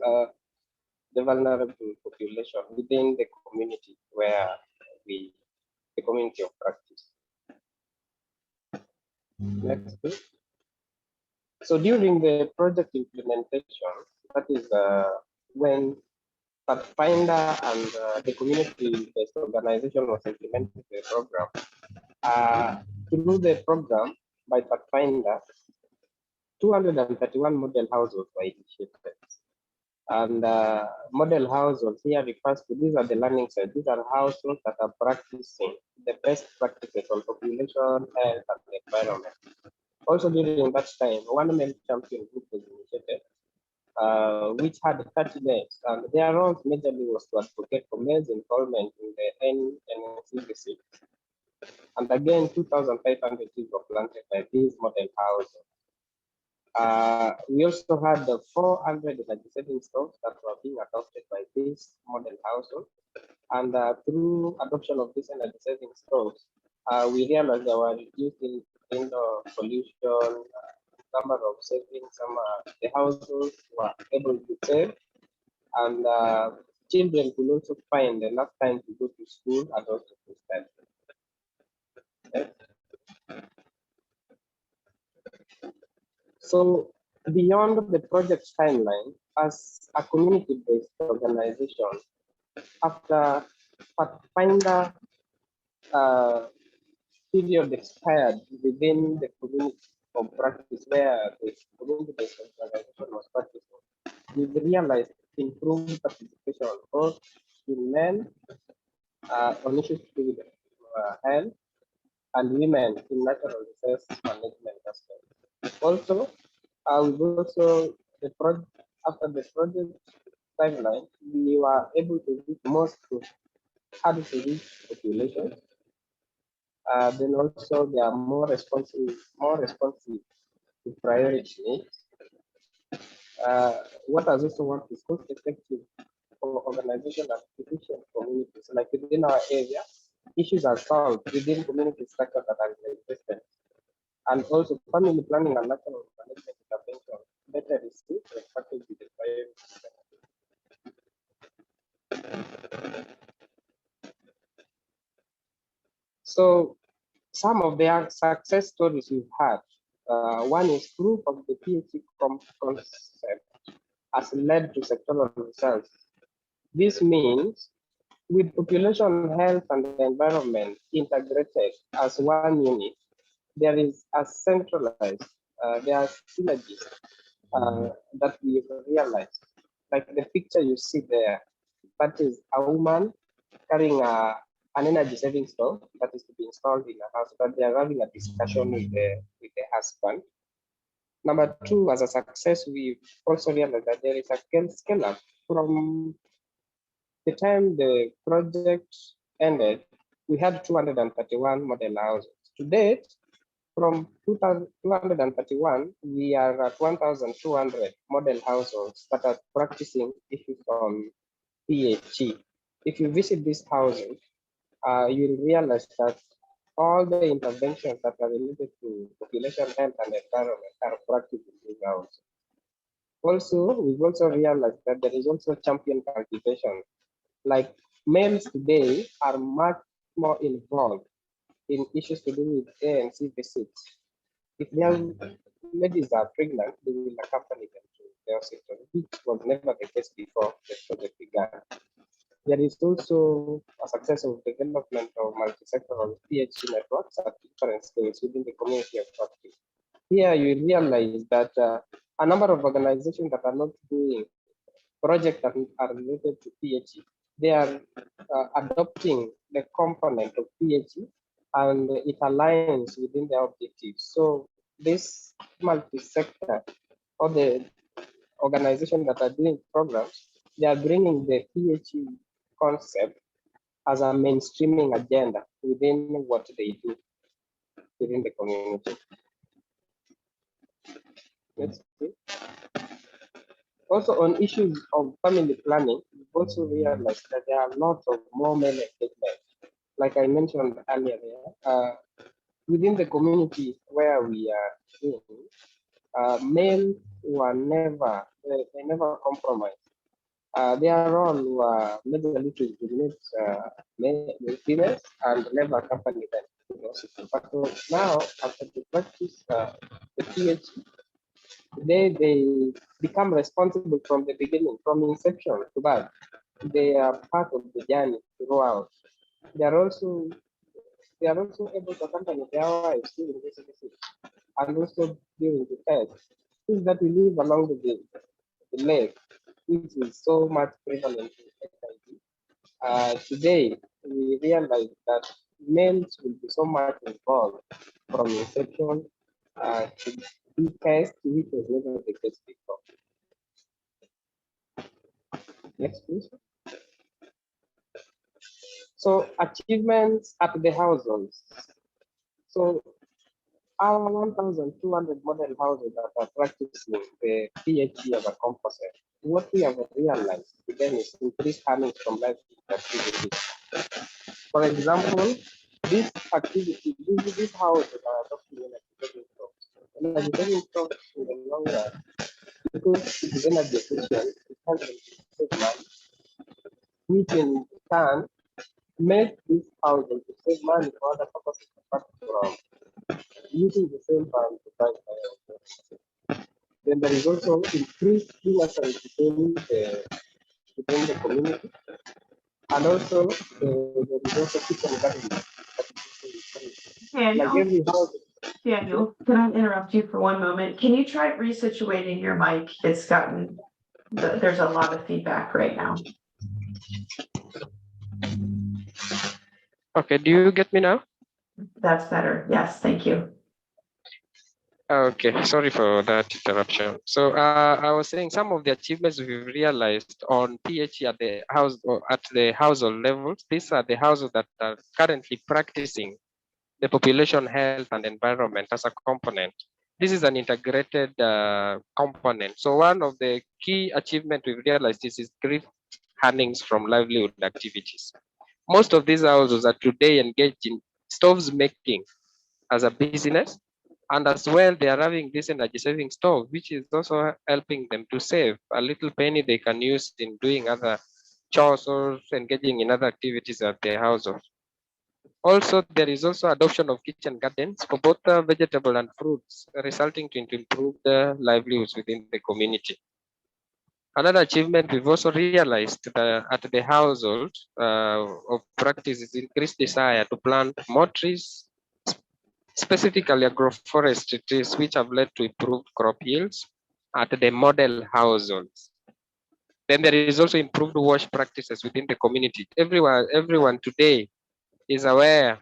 [SPEAKER 5] the vulnerable population within the community where the community of practice. Next, please. So during the project implementation, that is when Pathfinder and the community-based organization was implementing the program. Through the program by Pathfinder, 231 model households were initiated. And model households here refers to, these are the learning sites. These are households that are practicing the best practices on population, health, and the environment. Also during that time, one male champion group was initiated, which had 30 males, and their role majorly was to advocate for males' involvement in the NCVC. And again, 2,500 trees were planted by these model houses. We also had the 497 stores that were being adopted by this model household. And through adoption of this energy-saving stores, we realized there were reducing indoor pollution, number of savings, the households were able to save, and children could also find enough time to go to school and also to study. Okay. So beyond the project timeline, as a community-based organization, after Pathfinder period expired within the community of practice where the community-based organization was practicing, we realized improved participation both in men on issues to do with health and women in natural resource management aspects. Also, we've also after the project timeline, we were able to reach most hard to reach populations. Then also they are more responsive to priority needs. What has also worked is cost effective for organization and efficient communities. Like within our area, issues are solved within community structures that are existing. And also family planning and national management intervention better received and packaged with the priority. So some of their success stories we've had. One is proof of the PhD concept has led to sectoral results. This means with population health and the environment integrated as one unit, there is a centralized, there are synergies that we realized. Like the picture you see there, that is a woman carrying an energy saving stove that is to be installed in a house, but they are having a discussion with the husband. Number two, as a success, we also realized that there is a scale up from the time the project ended. We had 231 model houses. To date, from 231, we are at 1,200 model households that are practicing issues on PHE. If you visit these houses, you'll realize that all the interventions that are related to population health and environment are practiced in these houses. Also, we've also realized that there is also champion cultivation. Like males today are much more involved in issues to do with ANC visits. If their ladies are pregnant, they will accompany them to the hospital, which was never the case before the project began. There is also a success of development of multi-sectoral PhD networks at different scales within the community of practice. Here you realize that a number of organizations that are not doing projects that are related to PhD, they are adopting the component of PhD and it aligns within their objectives. So this multi-sector or the organizations that are doing programs, they are bringing the PhD concept as a mainstreaming agenda within what they do within the community. Next, please. Also on issues of family planning, we've also realized that there are lots of more male engagement. Like I mentioned earlier, within the community where we are in, males were never, they never compromised. Their role were majorly to eliminate females and never accompany them. But now, after the practice, the PhD, they become responsible from the beginning, from inception to birth. They are part of the journey throughout. They are also able to accompany their wives during this visit and also during the test. Things that we live along the lake, which is so much prevalent in HIV. Today, we realize that males will be so much involved from inception to the test, which was never the case before. Next, please. So achievements at the households. So our 1,200 model houses that are practicing the PhD as a composite, what we have realized again is increased earnings from life activities. For example, this activity, these houses are adopting energy saving stocks. Energy saving stocks in the long run, because it is energy efficient, it helps them to save money, which in turn make these houses to save money for other purposes apart from using the same funds to buy fire. Then there is also increased innocence within the community, and also there is also kitchen gardening. Like every house.
[SPEAKER 1] Daniel, can I interrupt you for one moment? Can you try resituating your mic? It's gotten, there's a lot of feedback right now.
[SPEAKER 5] Okay, do you get me now?
[SPEAKER 1] That's better. Yes, thank you.
[SPEAKER 5] Okay, sorry for that interruption. So I was saying some of the achievements we've realized on PhD at the house or at the household levels. These are the households that are currently practicing the population health and environment as a component. This is an integrated component. So one of the key achievements we've realized is increased earnings from livelihood activities. Most of these houses are today engaged in stoves making as a business, and as well they are having this energy saving stove, which is also helping them to save a little penny they can use in doing other chores or engaging in other activities at their household. Also, there is also adoption of kitchen gardens for both vegetable and fruits, resulting to improve the livelihoods within the community. Another achievement we've also realized at the household of practice is increased desire to plant more trees, specifically agroforestry trees, which have led to improved crop yields at the model households. Then there is also improved wash practices within the community. Everyone today is aware,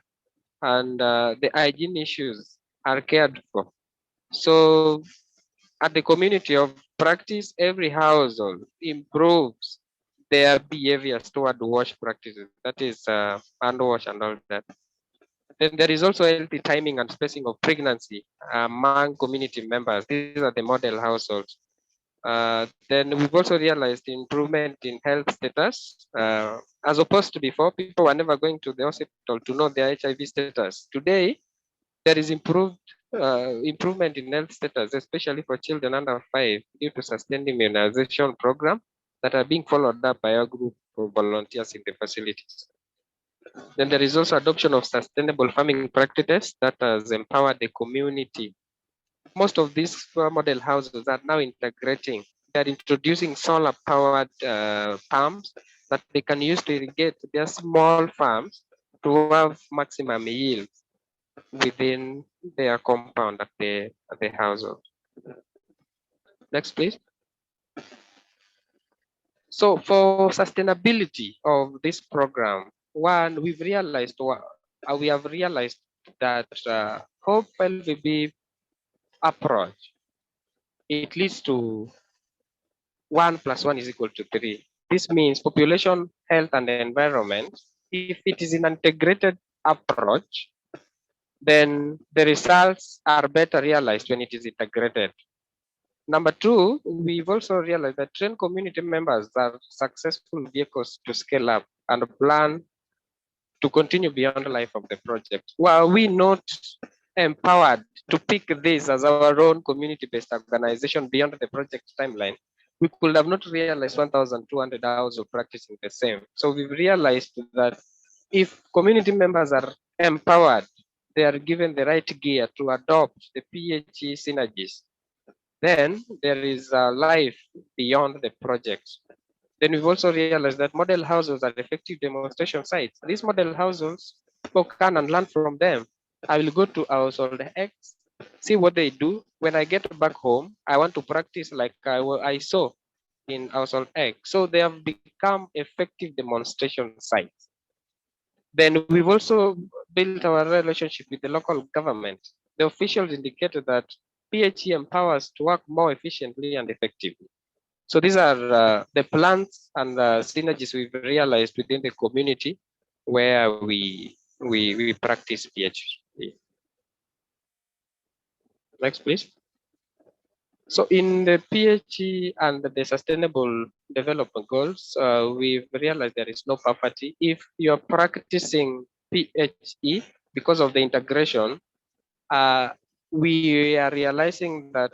[SPEAKER 5] and the hygiene issues are cared for. So at the community of practice, every household improves their behaviors toward wash practices. That is hand wash and all that. Then there is also healthy timing and spacing of pregnancy among community members. These are the model households. Then we've also realized improvement in health status. As opposed to before, people were never going to the hospital to know their HIV status. Today, there is improvement in health status, especially for children under 5, due to sustained immunization program that are being followed up by a group of volunteers in the facilities. Then there is also adoption of sustainable farming practices that has empowered the community. Most of these model houses are now integrating. They're introducing solar powered pumps that they can use to irrigate their small farms to have maximum yields within their compound at the household. Next, please. So for sustainability of this program, one, we have realized that HoPE-LVB approach, it leads to 1 + 1 = 3. This means population health and environment. If it is an integrated approach, then the results are better realized when it is integrated. Number two, we've also realized that trained community members are successful vehicles to scale up and plan to continue beyond the life of the project. Were we not empowered to pick this as our own community-based organization beyond the project timeline, we could have not realized 1,200 hours of practicing the same. So we've realized that if community members are empowered, they are given the right gear to adopt the PHE synergies, then there is a life beyond the project. Then we've also realized that model households are effective demonstration sites. These model households, people can and learn from them. I will go to household X, see what they do. When I get back home, I want to practice like I saw in household X. So they have become effective demonstration sites. Then we've also built our relationship with the local government. The officials indicated that PHE empowers to work more efficiently and effectively. So these are the plans and synergies we've realized within the community where we practice PHE. Next, please. So in the PHE and the Sustainable Development Goals, we've realized there is no poverty. If you're practicing PHE because of the integration, we are realizing that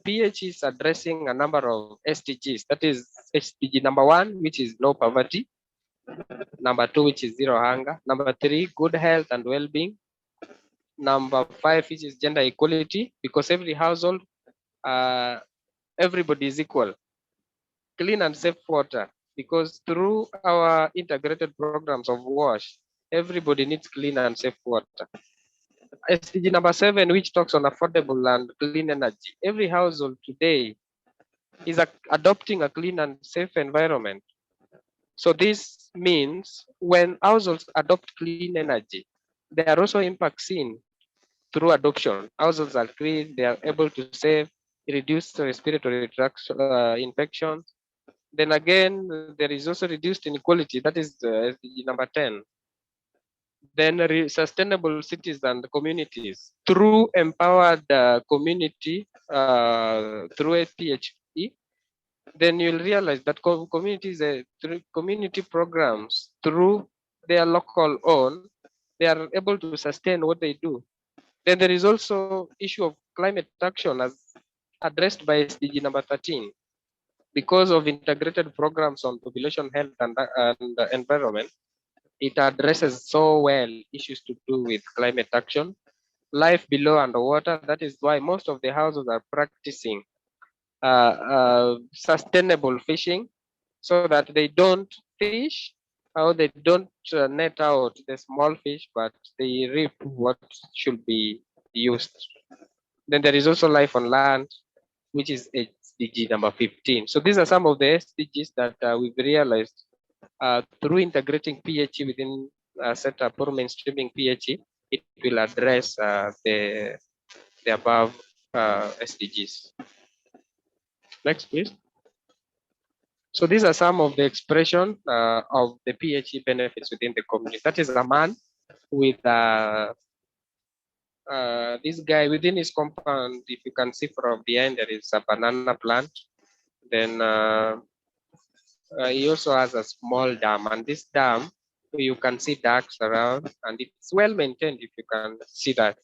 [SPEAKER 5] PHE is addressing a number of SDGs. That is SDG number 1, which is no poverty. Number 2, which is zero hunger. Number 3, good health and well-being. Number 5, which is gender equality, because every household, everybody is equal. Clean and safe water, because through our integrated programs of WASH, everybody needs clean and safe water. SDG number 7, which talks on affordable and clean energy. Every household today is adopting a clean and safe environment. So this means when households adopt clean energy, there are also impacts seen through adoption. Households are clean, they are able to save, reduce respiratory tract infections. Then again, there is also reduced inequality. That is SDG number 10. Then sustainable cities and communities through empowered community through a PHE. Then you'll realize that communities, through community programs, through their local own, they are able to sustain what they do. Then there is also issue of climate action as addressed by SDG number 13. Because of integrated programs on population health and environment, it addresses so well issues to do with climate action, life below underwater. That is why most of the houses are practicing sustainable fishing, so that they don't fish or they don't net out the small fish, but they reap what should be used. Then there is also life on land, which is SDG number 15. So these are some of the SDGs that we've realized through integrating PHE within a setup or mainstreaming PHE, it will address the above SDGs. Next, please. So these are some of the expression of the PHE benefits within the community. That is a man with this guy within his compound. If you can see from behind, there is a banana plant. Then he also has a small dam, and this dam you can see ducks around, and it's well maintained. If you can see that,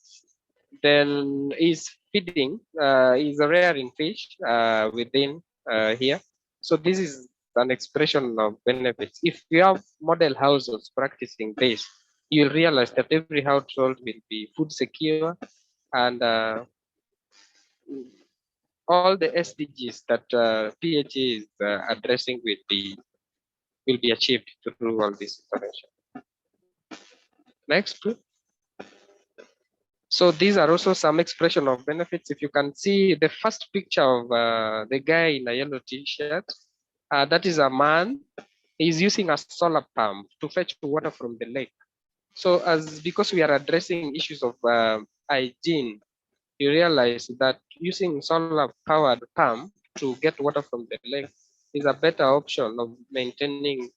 [SPEAKER 5] then he's feeding, he's rearing fish within here. So this is an expression of benefits. If you have model households practicing this, you'll realize that every household will be food secure, and all the SDGs that PHE is addressing will be achieved through all this intervention. Next, please. So these are also some expression of benefits. If you can see the first picture of the guy in a yellow t-shirt, that is a man. He's using a solar pump to fetch water from the lake. So because we are addressing issues of hygiene, you realize that using solar powered pump to get water from the lake is a better option of maintaining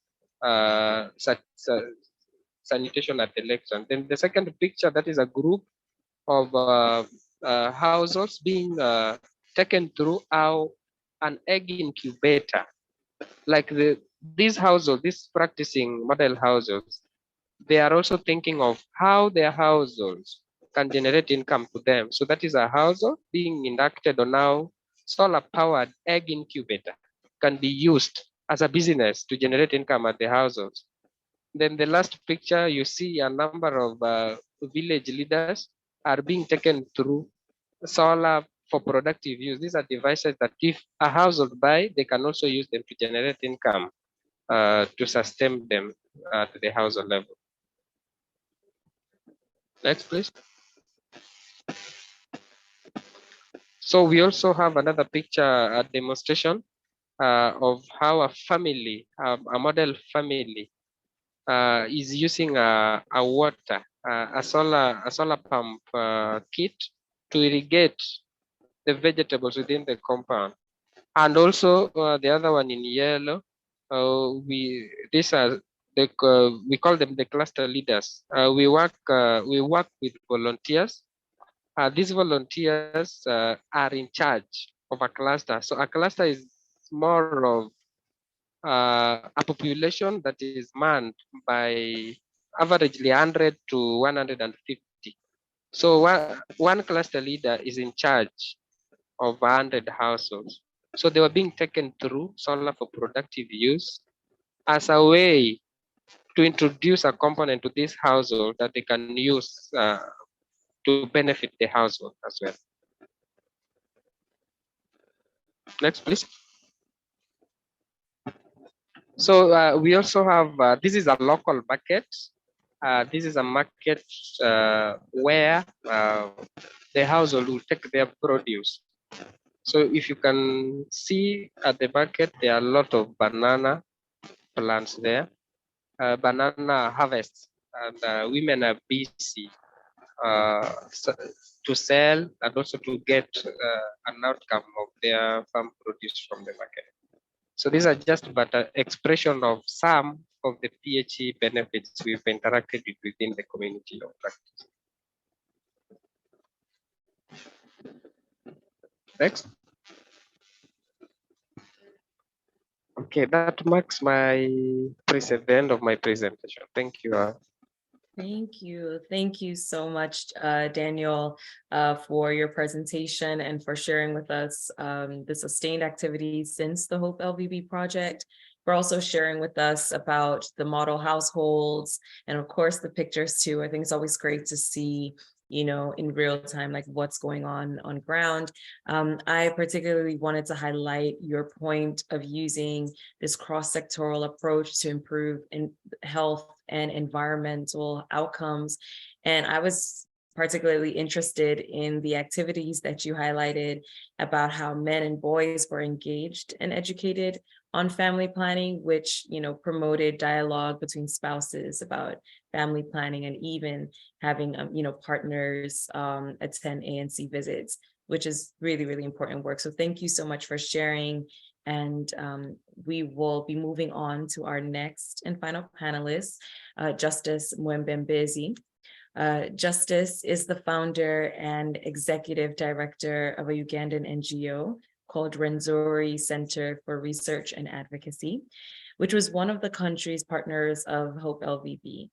[SPEAKER 5] sanitation at the lakes. And then the second picture, that is a group of households being taken through how an egg incubator, like these households, these practicing model households, they are also thinking of how their households can generate income to them. So that is a household being inducted on now solar powered egg incubator. can be used as a business to generate income at the households. Then the last picture, you see a number of village leaders are being taken through solar for productive use. These are devices that if a household buy, they can also use them to generate income to sustain them at the household level. Next, please. So we also have another picture, a demonstration of how a family, a model family, is using a water, a solar pump kit to irrigate the vegetables within the compound. And also the other one in yellow, we call them the cluster leaders. We work with volunteers. These volunteers are in charge of a cluster. So a cluster is more of a population that is manned by averagely 100 to 150. So one cluster leader is in charge of 100 households. So they were being taken through solar for productive use as a way to introduce a component to this household that they can use to benefit the household as well. Next, please. So we also have, this is a local market. This is a market where the household will take their produce. So if you can see at the market, there are a lot of banana plants there, banana harvests, and women are busy to sell and also to get an outcome of their farm produce from the market. So these are just but an expression of some of the PHE benefits we've interacted with within the community of practice. Next. Okay, that marks the end of my presentation. Thank you.
[SPEAKER 2] Thank you. Thank you so much, Daniel, for your presentation and for sharing with us the sustained activities since the HoPE-LVB project. For also sharing with us about the model households and of course the pictures too. I think it's always great to see, you know, in real time, like what's going on ground. I particularly wanted to highlight your point of using this cross-sectoral approach to improve in health and environmental outcomes. And I was particularly interested in the activities that you highlighted about how men and boys were engaged and educated on family planning, which, you know, promoted dialogue between spouses about family planning and even having, you know, partners attend ANC visits, which is really, really important work. So thank you so much for sharing. And we will be moving on to our next and final panelist, Justice Mwembembezi. Justice is the founder and executive director of a Ugandan NGO called Rwenzori Center for Research and Advocacy, which was one of the country's partners of HoPE-LVB.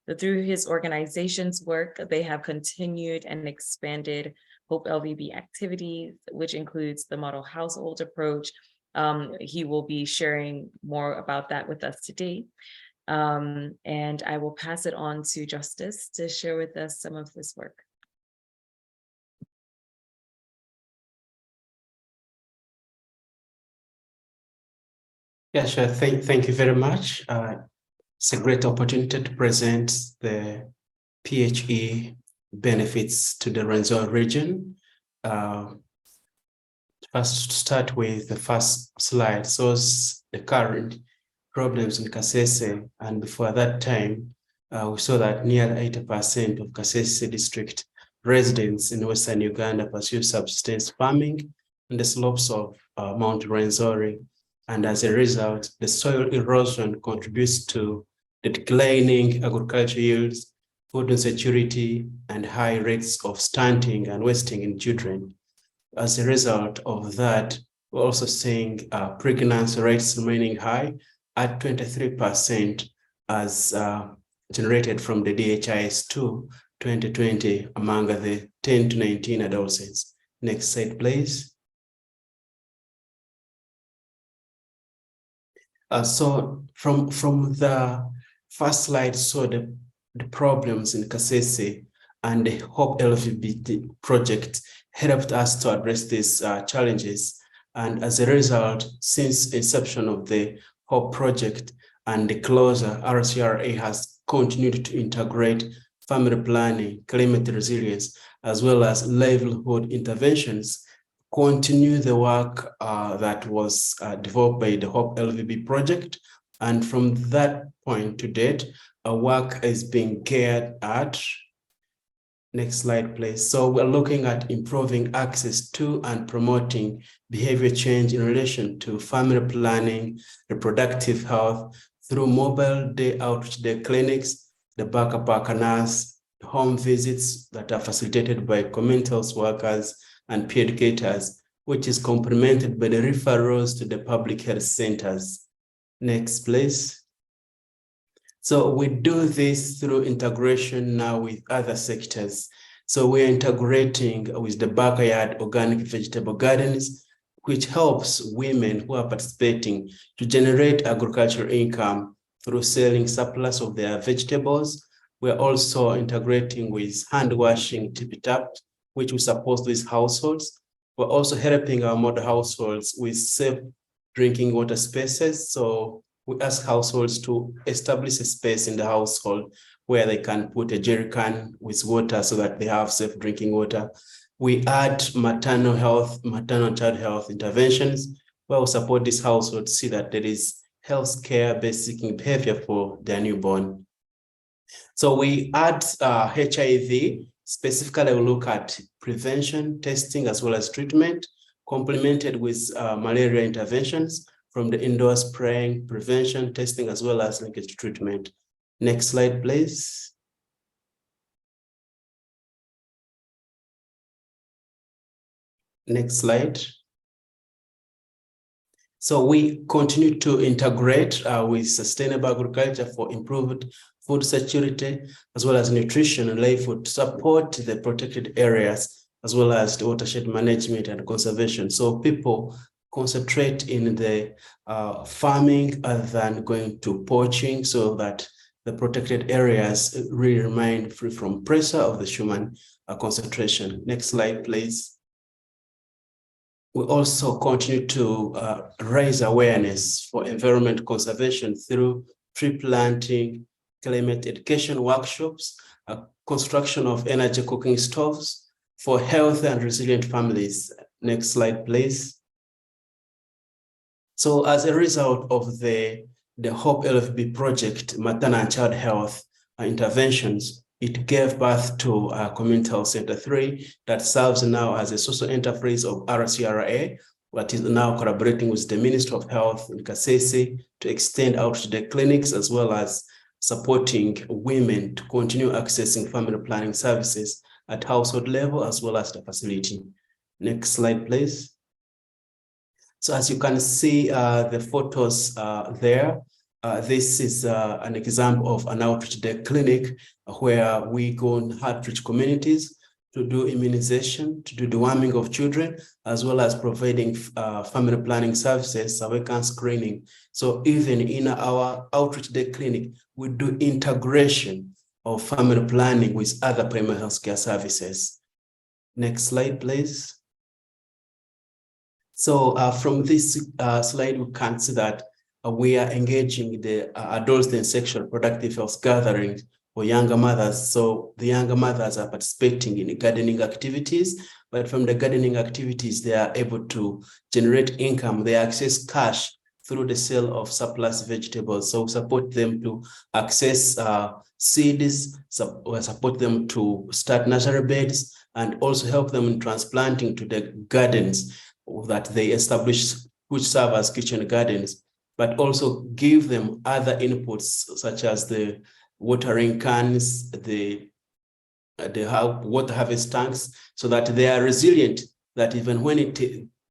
[SPEAKER 2] So through his organization's work, they have continued and expanded HoPE-LVB activities, which includes the model household approach. He will be sharing more about that with us today. And I will pass it on to Justice to share with us some of this work.
[SPEAKER 6] Yeah, sure. Thank you very much. It's a great opportunity to present the PHE benefits to the Rwenzori region. First, start with the first slide. So the current problems in Kasese, and before that time, we saw that nearly 80% of Kasese district residents in Western Uganda pursue subsistence farming on the slopes of Mount Rwenzori. And as a result, the soil erosion contributes to the declining agricultural yields, food insecurity, and high rates of stunting and wasting in children. As a result of that, we're also seeing pregnancy rates remaining high at 23% as generated from the DHIS2 2020 among the 10 to 19 adolescents. Next slide, please. So from the first slide, saw the problems in Kasese, and the HoPE-LVB project helped us to address these challenges. And as a result, since inception of the HoPE project and the closure, RCRA has continued to integrate family planning, climate resilience, as well as livelihood interventions, continue the work that was developed by the HoPE-LVB project. And from that point to date, our work is being geared at, next slide, please. So we're looking at improving access to and promoting behavior change in relation to family planning, reproductive health through mobile day outreach day clinics, the baka nurse, home visits that are facilitated by community health workers and peer educators, which is complemented by the referrals to the public health centers. Next, please. So we do this through integration now with other sectors. So we're integrating with the backyard organic vegetable gardens, which helps women who are participating to generate agricultural income through selling surplus of their vegetables. We're also integrating with hand washing tip-tap, which we support these households. We're also helping our model households with safe drinking water spaces. So we ask households to establish a space in the household where they can put a jerry can with water so that they have safe drinking water. We add maternal and child health interventions where we support this household to see that there is health care basic behavior for their newborn. So we add HIV, specifically we look at prevention, testing, as well as treatment, complemented with malaria interventions from the indoor spraying, prevention, testing, as well as linkage to treatment. Next slide, please. Next slide. So we continue to integrate with sustainable agriculture for improved food security, as well as nutrition and livelihood to support the protected areas, as well as the watershed management and conservation. So people concentrate in the farming other than going to poaching, so that the protected areas really remain free from pressure of the human concentration. Next slide, please. We also continue to raise awareness for environment conservation through tree planting, climate education workshops, construction of energy cooking stoves for healthy and resilient families. Next slide, please. So as a result of the HoPE-LVB project, maternal and child health interventions, it gave birth to Community Health Center 3 that serves now as a social enterprise of RCRA, that is now collaborating with the Ministry of Health in Kasese to extend out to the clinics, as well as supporting women to continue accessing family planning services at household level, as well as the facility. Next slide, please. So as you can see the photos there, this is an example of an outreach day clinic where we go in hard-to-reach communities to do immunization, to do deworming of children, as well as providing family planning services, cervical screening. So even in our outreach day clinic, we do integration of family planning with other primary healthcare services. Next slide, please. So from this slide, we can see that we are engaging the adults in sexual reproductive health gatherings for younger mothers. So the younger mothers are participating in gardening activities, but from the gardening activities, they are able to generate income. They access cash through the sale of surplus vegetables. So support them to access seeds, support them to start nursery beds, and also help them in transplanting to the gardens that they establish, which serve as kitchen gardens, but also give them other inputs such as the watering cans, the water harvest tanks, so that they are resilient, that even when it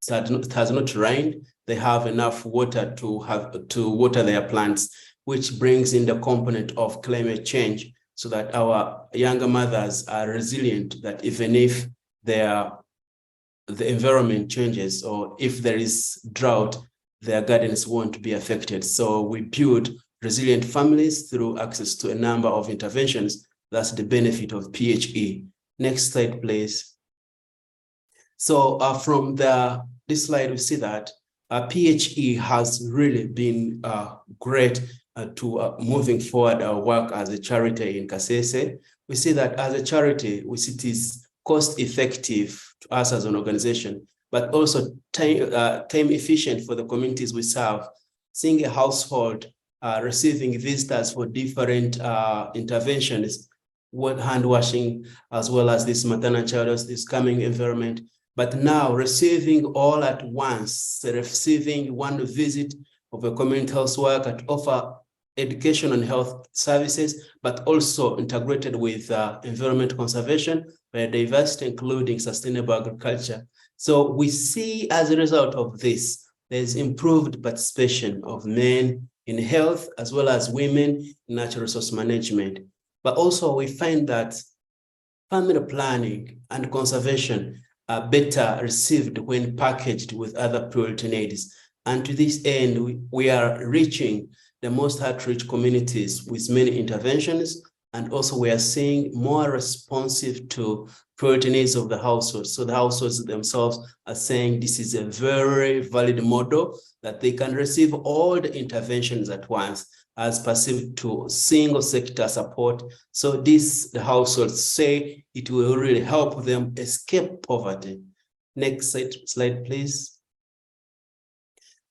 [SPEAKER 6] has not rained, they have enough water to water their plants, which brings in the component of climate change, so that our younger mothers are resilient, that even if the environment changes or if there is drought, their gardens won't be affected. So we build resilient families through access to a number of interventions. That's the benefit of PHE. Next slide, please. So from this slide, we see that PHE has really been great to moving forward our work as a charity in Kasese. We see that as a charity, we see it is cost effective to us as an organization, but also time efficient for the communities we serve. Seeing a household receiving visitors for different interventions, hand washing, as well as this maternal child, this coming environment. But now receiving all at once, receiving one visit of a community health worker to offer education and health services, but also integrated with environment conservation, biodiversity, including sustainable agriculture. So we see as a result of this, there's improved participation of men in health, as well as women in natural resource management. But also we find that family planning and conservation are better received when packaged with other priority needs. And to this end, we are reaching the most hard-to-reach communities with many interventions, and also we are seeing more responsive to priority needs of the households. So the households themselves are saying this is a very valid model that they can receive all the interventions at once as perceived to single sector support. So this, the households say it will really help them escape poverty. Next slide, please.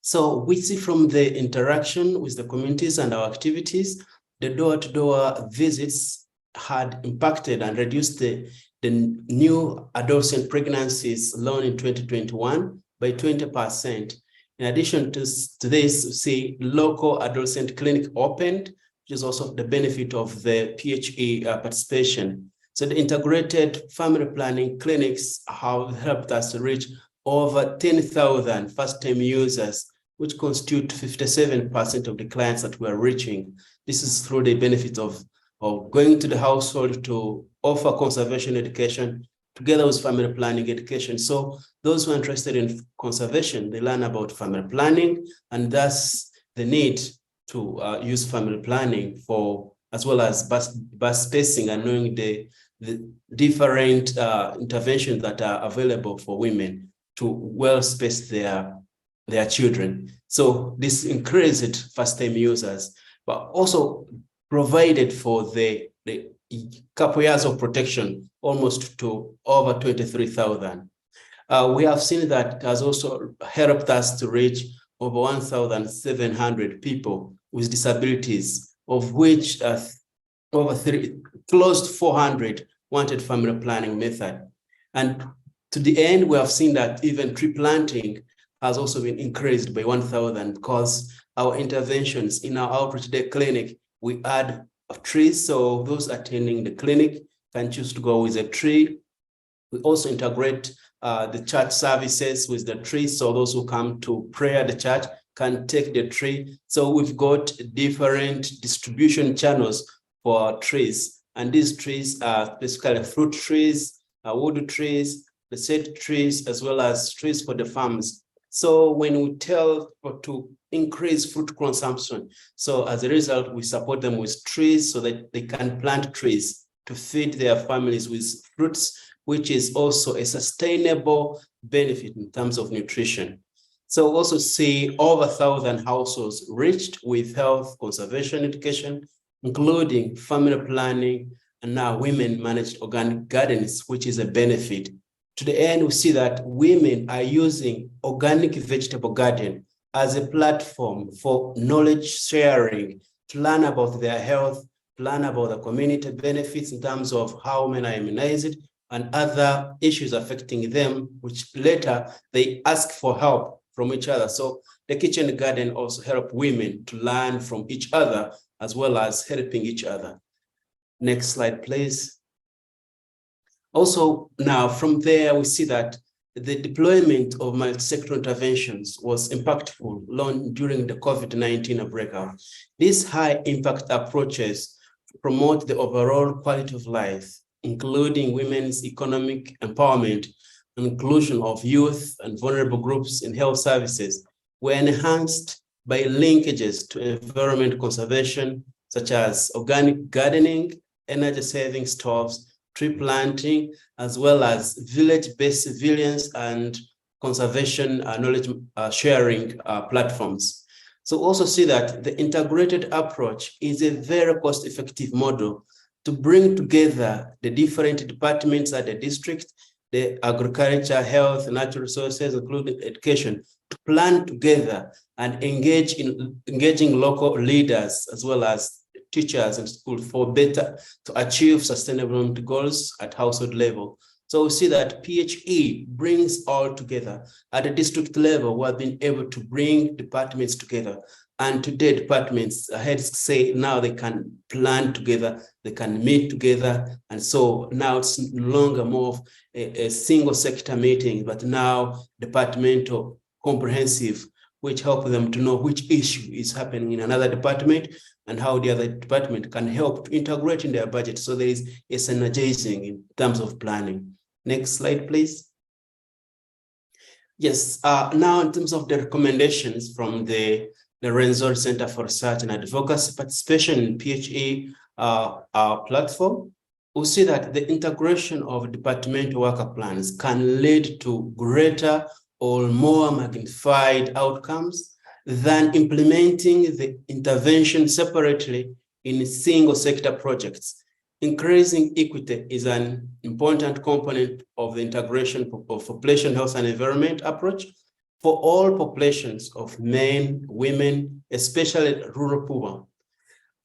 [SPEAKER 6] So we see from the interaction with the communities and our activities, the door-to-door visits had impacted and reduced the new adolescent pregnancies alone in 2021 by 20%. In addition to this, we see local adolescent clinic opened, which is also the benefit of the PHE participation. So the integrated family planning clinics have helped us to reach over 10,000 first-time users, which constitute 57% of the clients that we're reaching. This is through the benefit of going to the household to offer conservation education together with family planning education. So those who are interested in conservation, they learn about family planning, and thus the need to use family planning for, as well as bus spacing and knowing the different interventions that are available for women to well space their children. So this increased first-time users, but also provided for the couple years of protection, almost to over 23,000. We have seen that has also helped us to reach over 1,700 people with disabilities, of which close to 400 wanted family planning method. And to the end, we have seen that even tree planting has also been increased by 1,000 because our interventions in our outreach day clinic, we add trees. So those attending the clinic can choose to go with a tree. We also integrate the church services with the trees. So those who come to pray at the church can take the tree. So we've got different distribution channels for our trees. And these trees are basically fruit trees, wood trees, the shade trees, as well as trees for the farms. So when we tell to increase fruit consumption, so as a result, we support them with trees so that they can plant trees to feed their families with fruits, which is also a sustainable benefit in terms of nutrition. So we also see over 1,000 households reached with health conservation education, including family planning, and now women managed organic gardens, which is a benefit. To the end, we see that women are using organic vegetable garden as a platform for knowledge sharing, to learn about their health, to learn about the community benefits in terms of how men are immunized and other issues affecting them, which later they ask for help from each other. So the kitchen garden also help women to learn from each other as well as helping each other. Next slide, please. Also, now from there, we see that the deployment of multi-sectoral interventions was impactful during the COVID-19 outbreak. These high-impact approaches promote the overall quality of life, including women's economic empowerment, inclusion of youth and vulnerable groups in health services, were enhanced by linkages to environment conservation, such as organic gardening, energy-saving stoves, tree planting, as well as village-based civilians and conservation knowledge sharing platforms. So also see that the integrated approach is a very cost-effective model to bring together the different departments at the district, the agriculture, health, natural resources, including education, to plan together and engaging local leaders as well as teachers in school for better to achieve sustainable goals at household level. So we see that PHE brings all together. At the district level, we have been able to bring departments together. And today, departments, heads say now they can plan together, they can meet together. And so now it's no longer more of a single sector meeting, but now departmental comprehensive, which help them to know which issue is happening in another department and how the other department can help to integrate in their budget. So there is a synergizing in terms of planning. Next slide, please. Yes, now in terms of the recommendations from the Renzo Center for Research and Advocacy participation in PHE platform, we see that the integration of departmental worker plans can lead to greater or more magnified outcomes than implementing the intervention separately in single sector projects. Increasing equity is an important component of the integration of population health and environment approach for all populations of men, women, especially rural poor.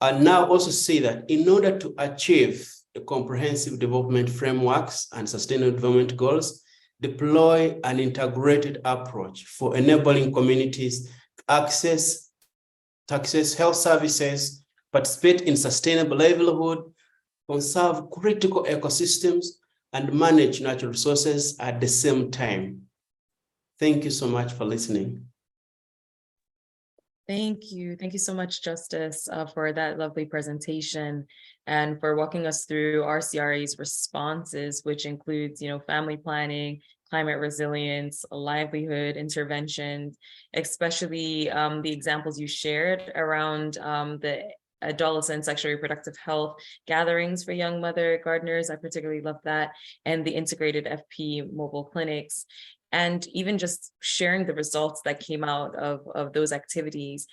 [SPEAKER 6] And now also see that in order to achieve the comprehensive development frameworks and sustainable development goals, deploy an integrated approach for enabling communities to access health services, participate in sustainable livelihood, conserve critical ecosystems, and manage natural resources at the same time. Thank you so much for listening.
[SPEAKER 2] Thank you. Thank you so much, Justice, for that lovely presentation and for walking us through RCRA's responses, which includes, family planning, climate resilience, livelihood interventions, especially the examples you shared around the adolescent sexual reproductive health gatherings for young mother gardeners. I particularly love that. And the integrated FP mobile clinics. And even just sharing the results that came out of those activities.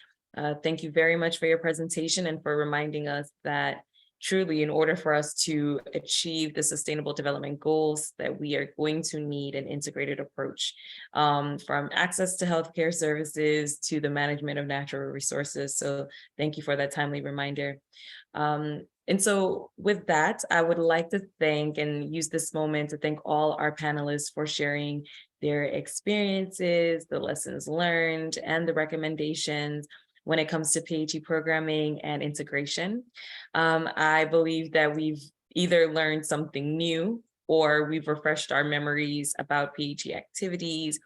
[SPEAKER 2] Thank you very much for your presentation and for reminding us that truly, in order for us to achieve the sustainable development goals, that we are going to need an integrated approach from access to healthcare services to the management of natural resources. So thank you for that timely reminder. And so with that, I would like to thank and use this moment to thank all our panelists for sharing their experiences, the lessons learned, and the recommendations when it comes to PHE programming and integration. I believe that we've either learned something new or we've refreshed our memories about PHE activities.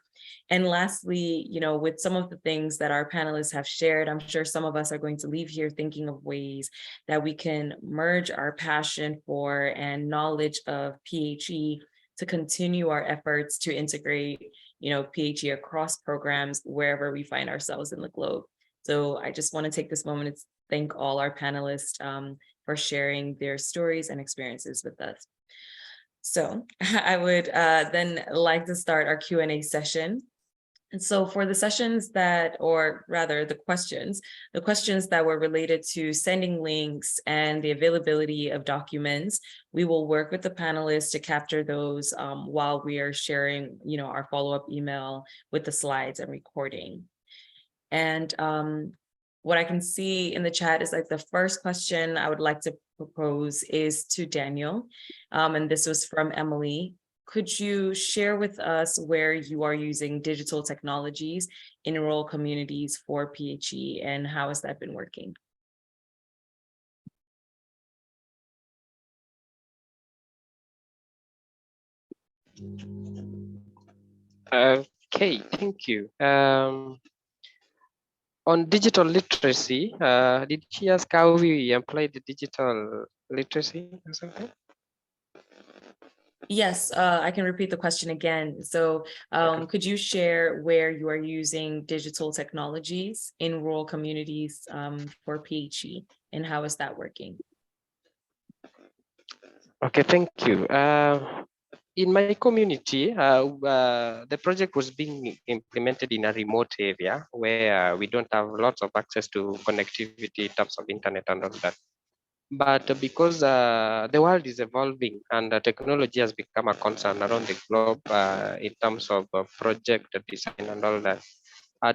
[SPEAKER 2] And lastly, with some of the things that our panelists have shared, I'm sure some of us are going to leave here thinking of ways that we can merge our passion for and knowledge of PHE to continue our efforts to integrate, PHE across programs wherever we find ourselves in the globe. So I just want to take this moment to thank all our panelists for sharing their stories and experiences with us. So I would then like to start our Q&A session. And so for the sessions the questions that were related to sending links and the availability of documents, we will work with the panelists to capture those while we are sharing, our follow-up email with the slides and recording. And what I can see in the chat is the first question I would like to propose is to Daniel. And this was from Emily. Could you share with us where you are using digital technologies in rural communities for PHE and how has that been working?
[SPEAKER 5] Okay, thank you. On digital literacy, did she ask how we employ the digital literacy or something?
[SPEAKER 2] Yes, I can repeat the question again. So could you share where you are using digital technologies in rural communities for PHE, and how is that working?
[SPEAKER 5] Okay, thank you. In my community, the project was being implemented in a remote area where we don't have lots of access to connectivity in terms of internet and all that. But because the world is evolving and technology has become a concern around the globe in terms of project design and all that,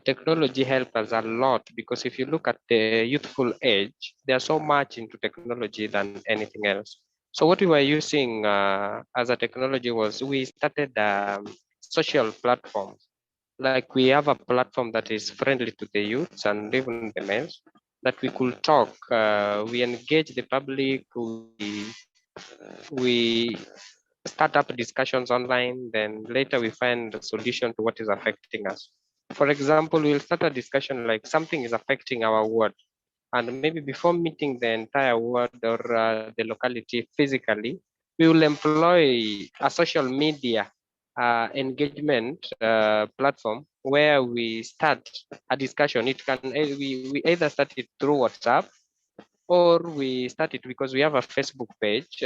[SPEAKER 5] technology helps us a lot, because if you look at the youthful age, they are so much into technology than anything else. So what we were using as a technology was, we started social platforms. Like we have a platform that is friendly to the youths and even the males, that we could talk. We engage the public. We start up discussions online. Then later we find a solution to what is affecting us. For example, we'll start a discussion like something is affecting our ward, and maybe before meeting the entire ward or the locality physically, we will employ a social media engagement platform where we start a discussion. It can we either start it through WhatsApp, or we start it because we have a Facebook page.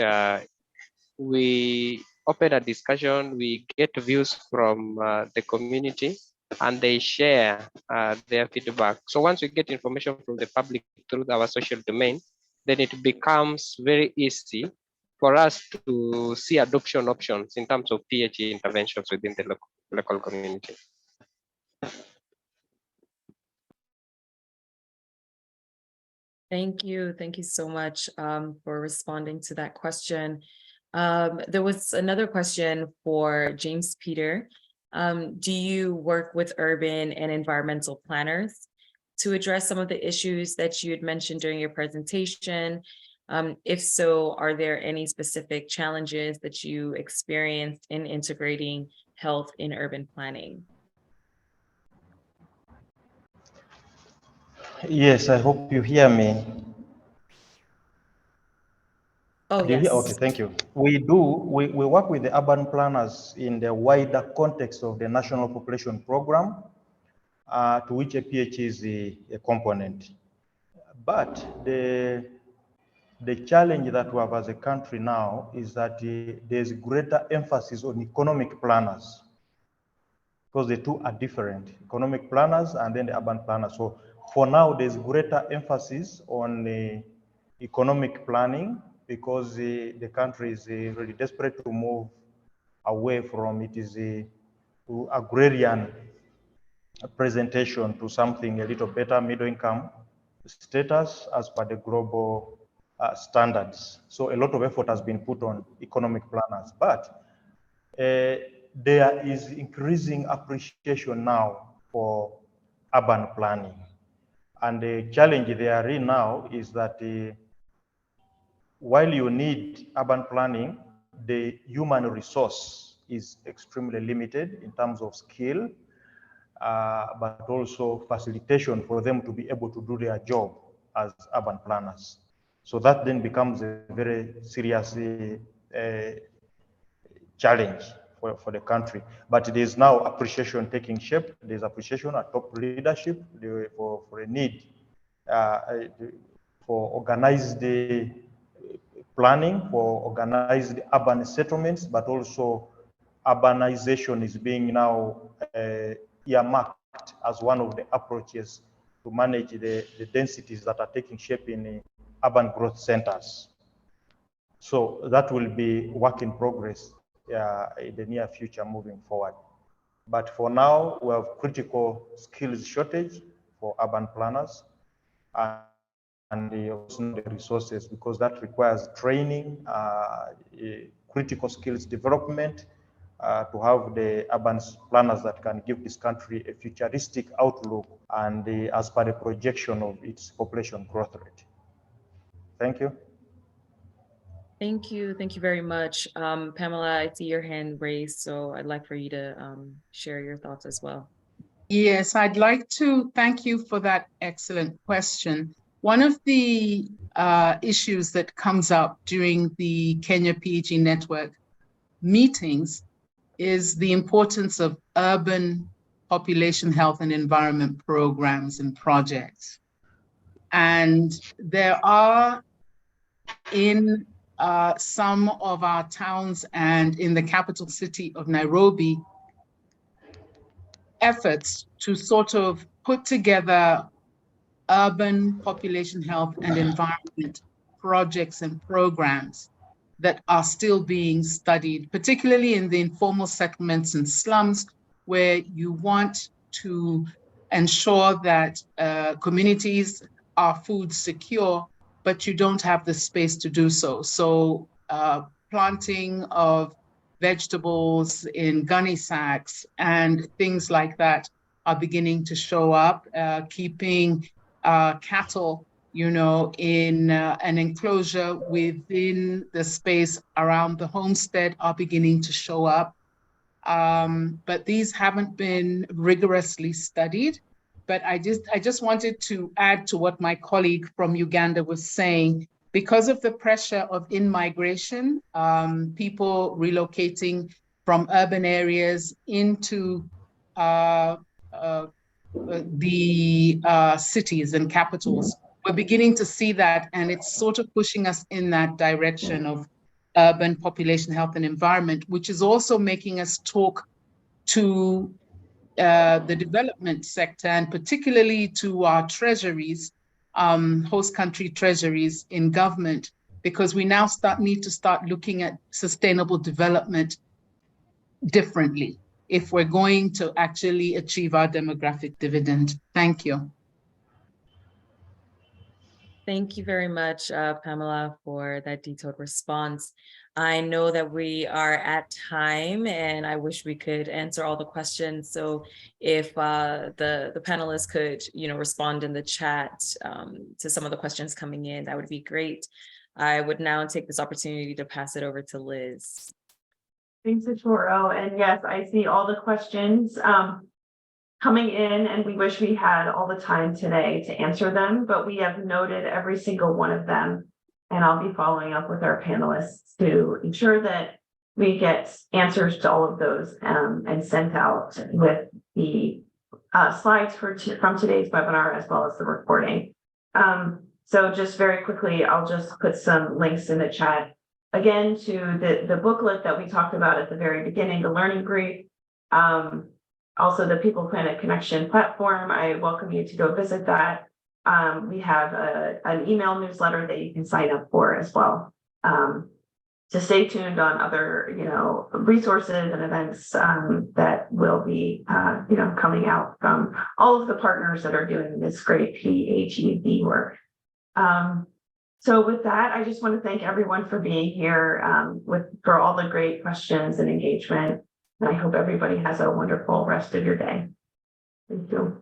[SPEAKER 5] We open a discussion, we get views from the community, and they share their feedback. So once we get information from the public through our social domain, then it becomes very easy for us to see adoption options in terms of PHE interventions within the local community.
[SPEAKER 2] Thank you. Thank you so much for responding to that question. There was another question for James Peter. Do you work with urban and environmental planners to address some of the issues that you had mentioned during your presentation? If so, are there any specific challenges that you experienced in integrating health in urban planning?
[SPEAKER 4] Yes, I hope you hear me.
[SPEAKER 2] Oh,
[SPEAKER 4] Do you hear? Okay,
[SPEAKER 2] yes.
[SPEAKER 4] thank you. We work with the urban planners in the wider context of the National Population Program, to which a PH is a component. But the challenge that we have as a country now is that there's greater emphasis on economic planners, because the two are different, economic planners and then the urban planners. So for now, there's greater emphasis on economic planning, because the country is really desperate to move away from agrarian presentation to something a little better, middle income status as per the global standards. So a lot of effort has been put on economic planners, but there is increasing appreciation now for urban planning. And the challenge they are in now is that while you need urban planning, the human resource is extremely limited in terms of skill, but also facilitation for them to be able to do their job as urban planners. So that then becomes a very serious challenge for the country. But there's now appreciation taking shape. There's appreciation at top leadership for a need for organized planning, for organized urban settlements, but also urbanization is being now earmarked as one of the approaches to manage the densities that are taking shape in urban growth centers. So that will be work in progress in the near future moving forward. But for now, we have critical skills shortage for urban planners, and the resources, because that requires training, critical skills development, to have the urban planners that can give this country a futuristic outlook and as per the projection of its population growth rate. Thank you.
[SPEAKER 2] Thank you. Thank you very much. Pamela, I see your hand raised, so I'd like for you to share your thoughts as well.
[SPEAKER 3] Yes, I'd like to thank you for that excellent question. One of the issues that comes up during the Kenya PHE network meetings is the importance of urban population health and environment programs and projects. And there are in some of our towns and in the capital city of Nairobi, efforts to sort of put together urban population health and environment projects and programs that are still being studied, particularly in the informal settlements and slums, where you want to ensure that communities are food secure, but you don't have the space to do so. So planting of vegetables in gunny sacks and things like that are beginning to show up, keeping cattle, you know, in an enclosure within the space around the homestead are beginning to show up. But these haven't been rigorously studied. But I just wanted to add to what my colleague from Uganda was saying. Because of the pressure of in-migration, people relocating from urban areas into the cities and capitals, we're beginning to see that, and it's sort of pushing us in that direction of urban population health and environment, which is also making us talk to the development sector, and particularly to our treasuries, host country treasuries in government, because we now need to start looking at sustainable development differently if we're going to actually achieve our demographic dividend. Thank you.
[SPEAKER 2] Thank you very much, Pamela, for that detailed response. I know that we are at time, and I wish we could answer all the questions. So if the panelists could, you know, respond in the chat to some of the questions coming in, that would be great. I would now take this opportunity to pass it over to Liz.
[SPEAKER 1] Thanks, Etoro. And yes, I see all the questions coming in, and we wish we had all the time today to answer them, but we have noted every single one of them. And I'll be following up with our panelists to ensure that we get answers to all of those and sent out with the slides from today's webinar, as well as the recording. So just very quickly, I'll just put some links in the chat. Again, to the booklet that we talked about at the very beginning, the learning brief, also the People Planet Connection platform. I welcome you to go visit that. We have an email newsletter that you can sign up for as well. To stay tuned on other, you know, resources and events that will be, you know, coming out from all of the partners that are doing this great PHEV work. So with that, I just want to thank everyone for being here for all the great questions and engagement. And I hope everybody has a wonderful rest of your day. Thank you.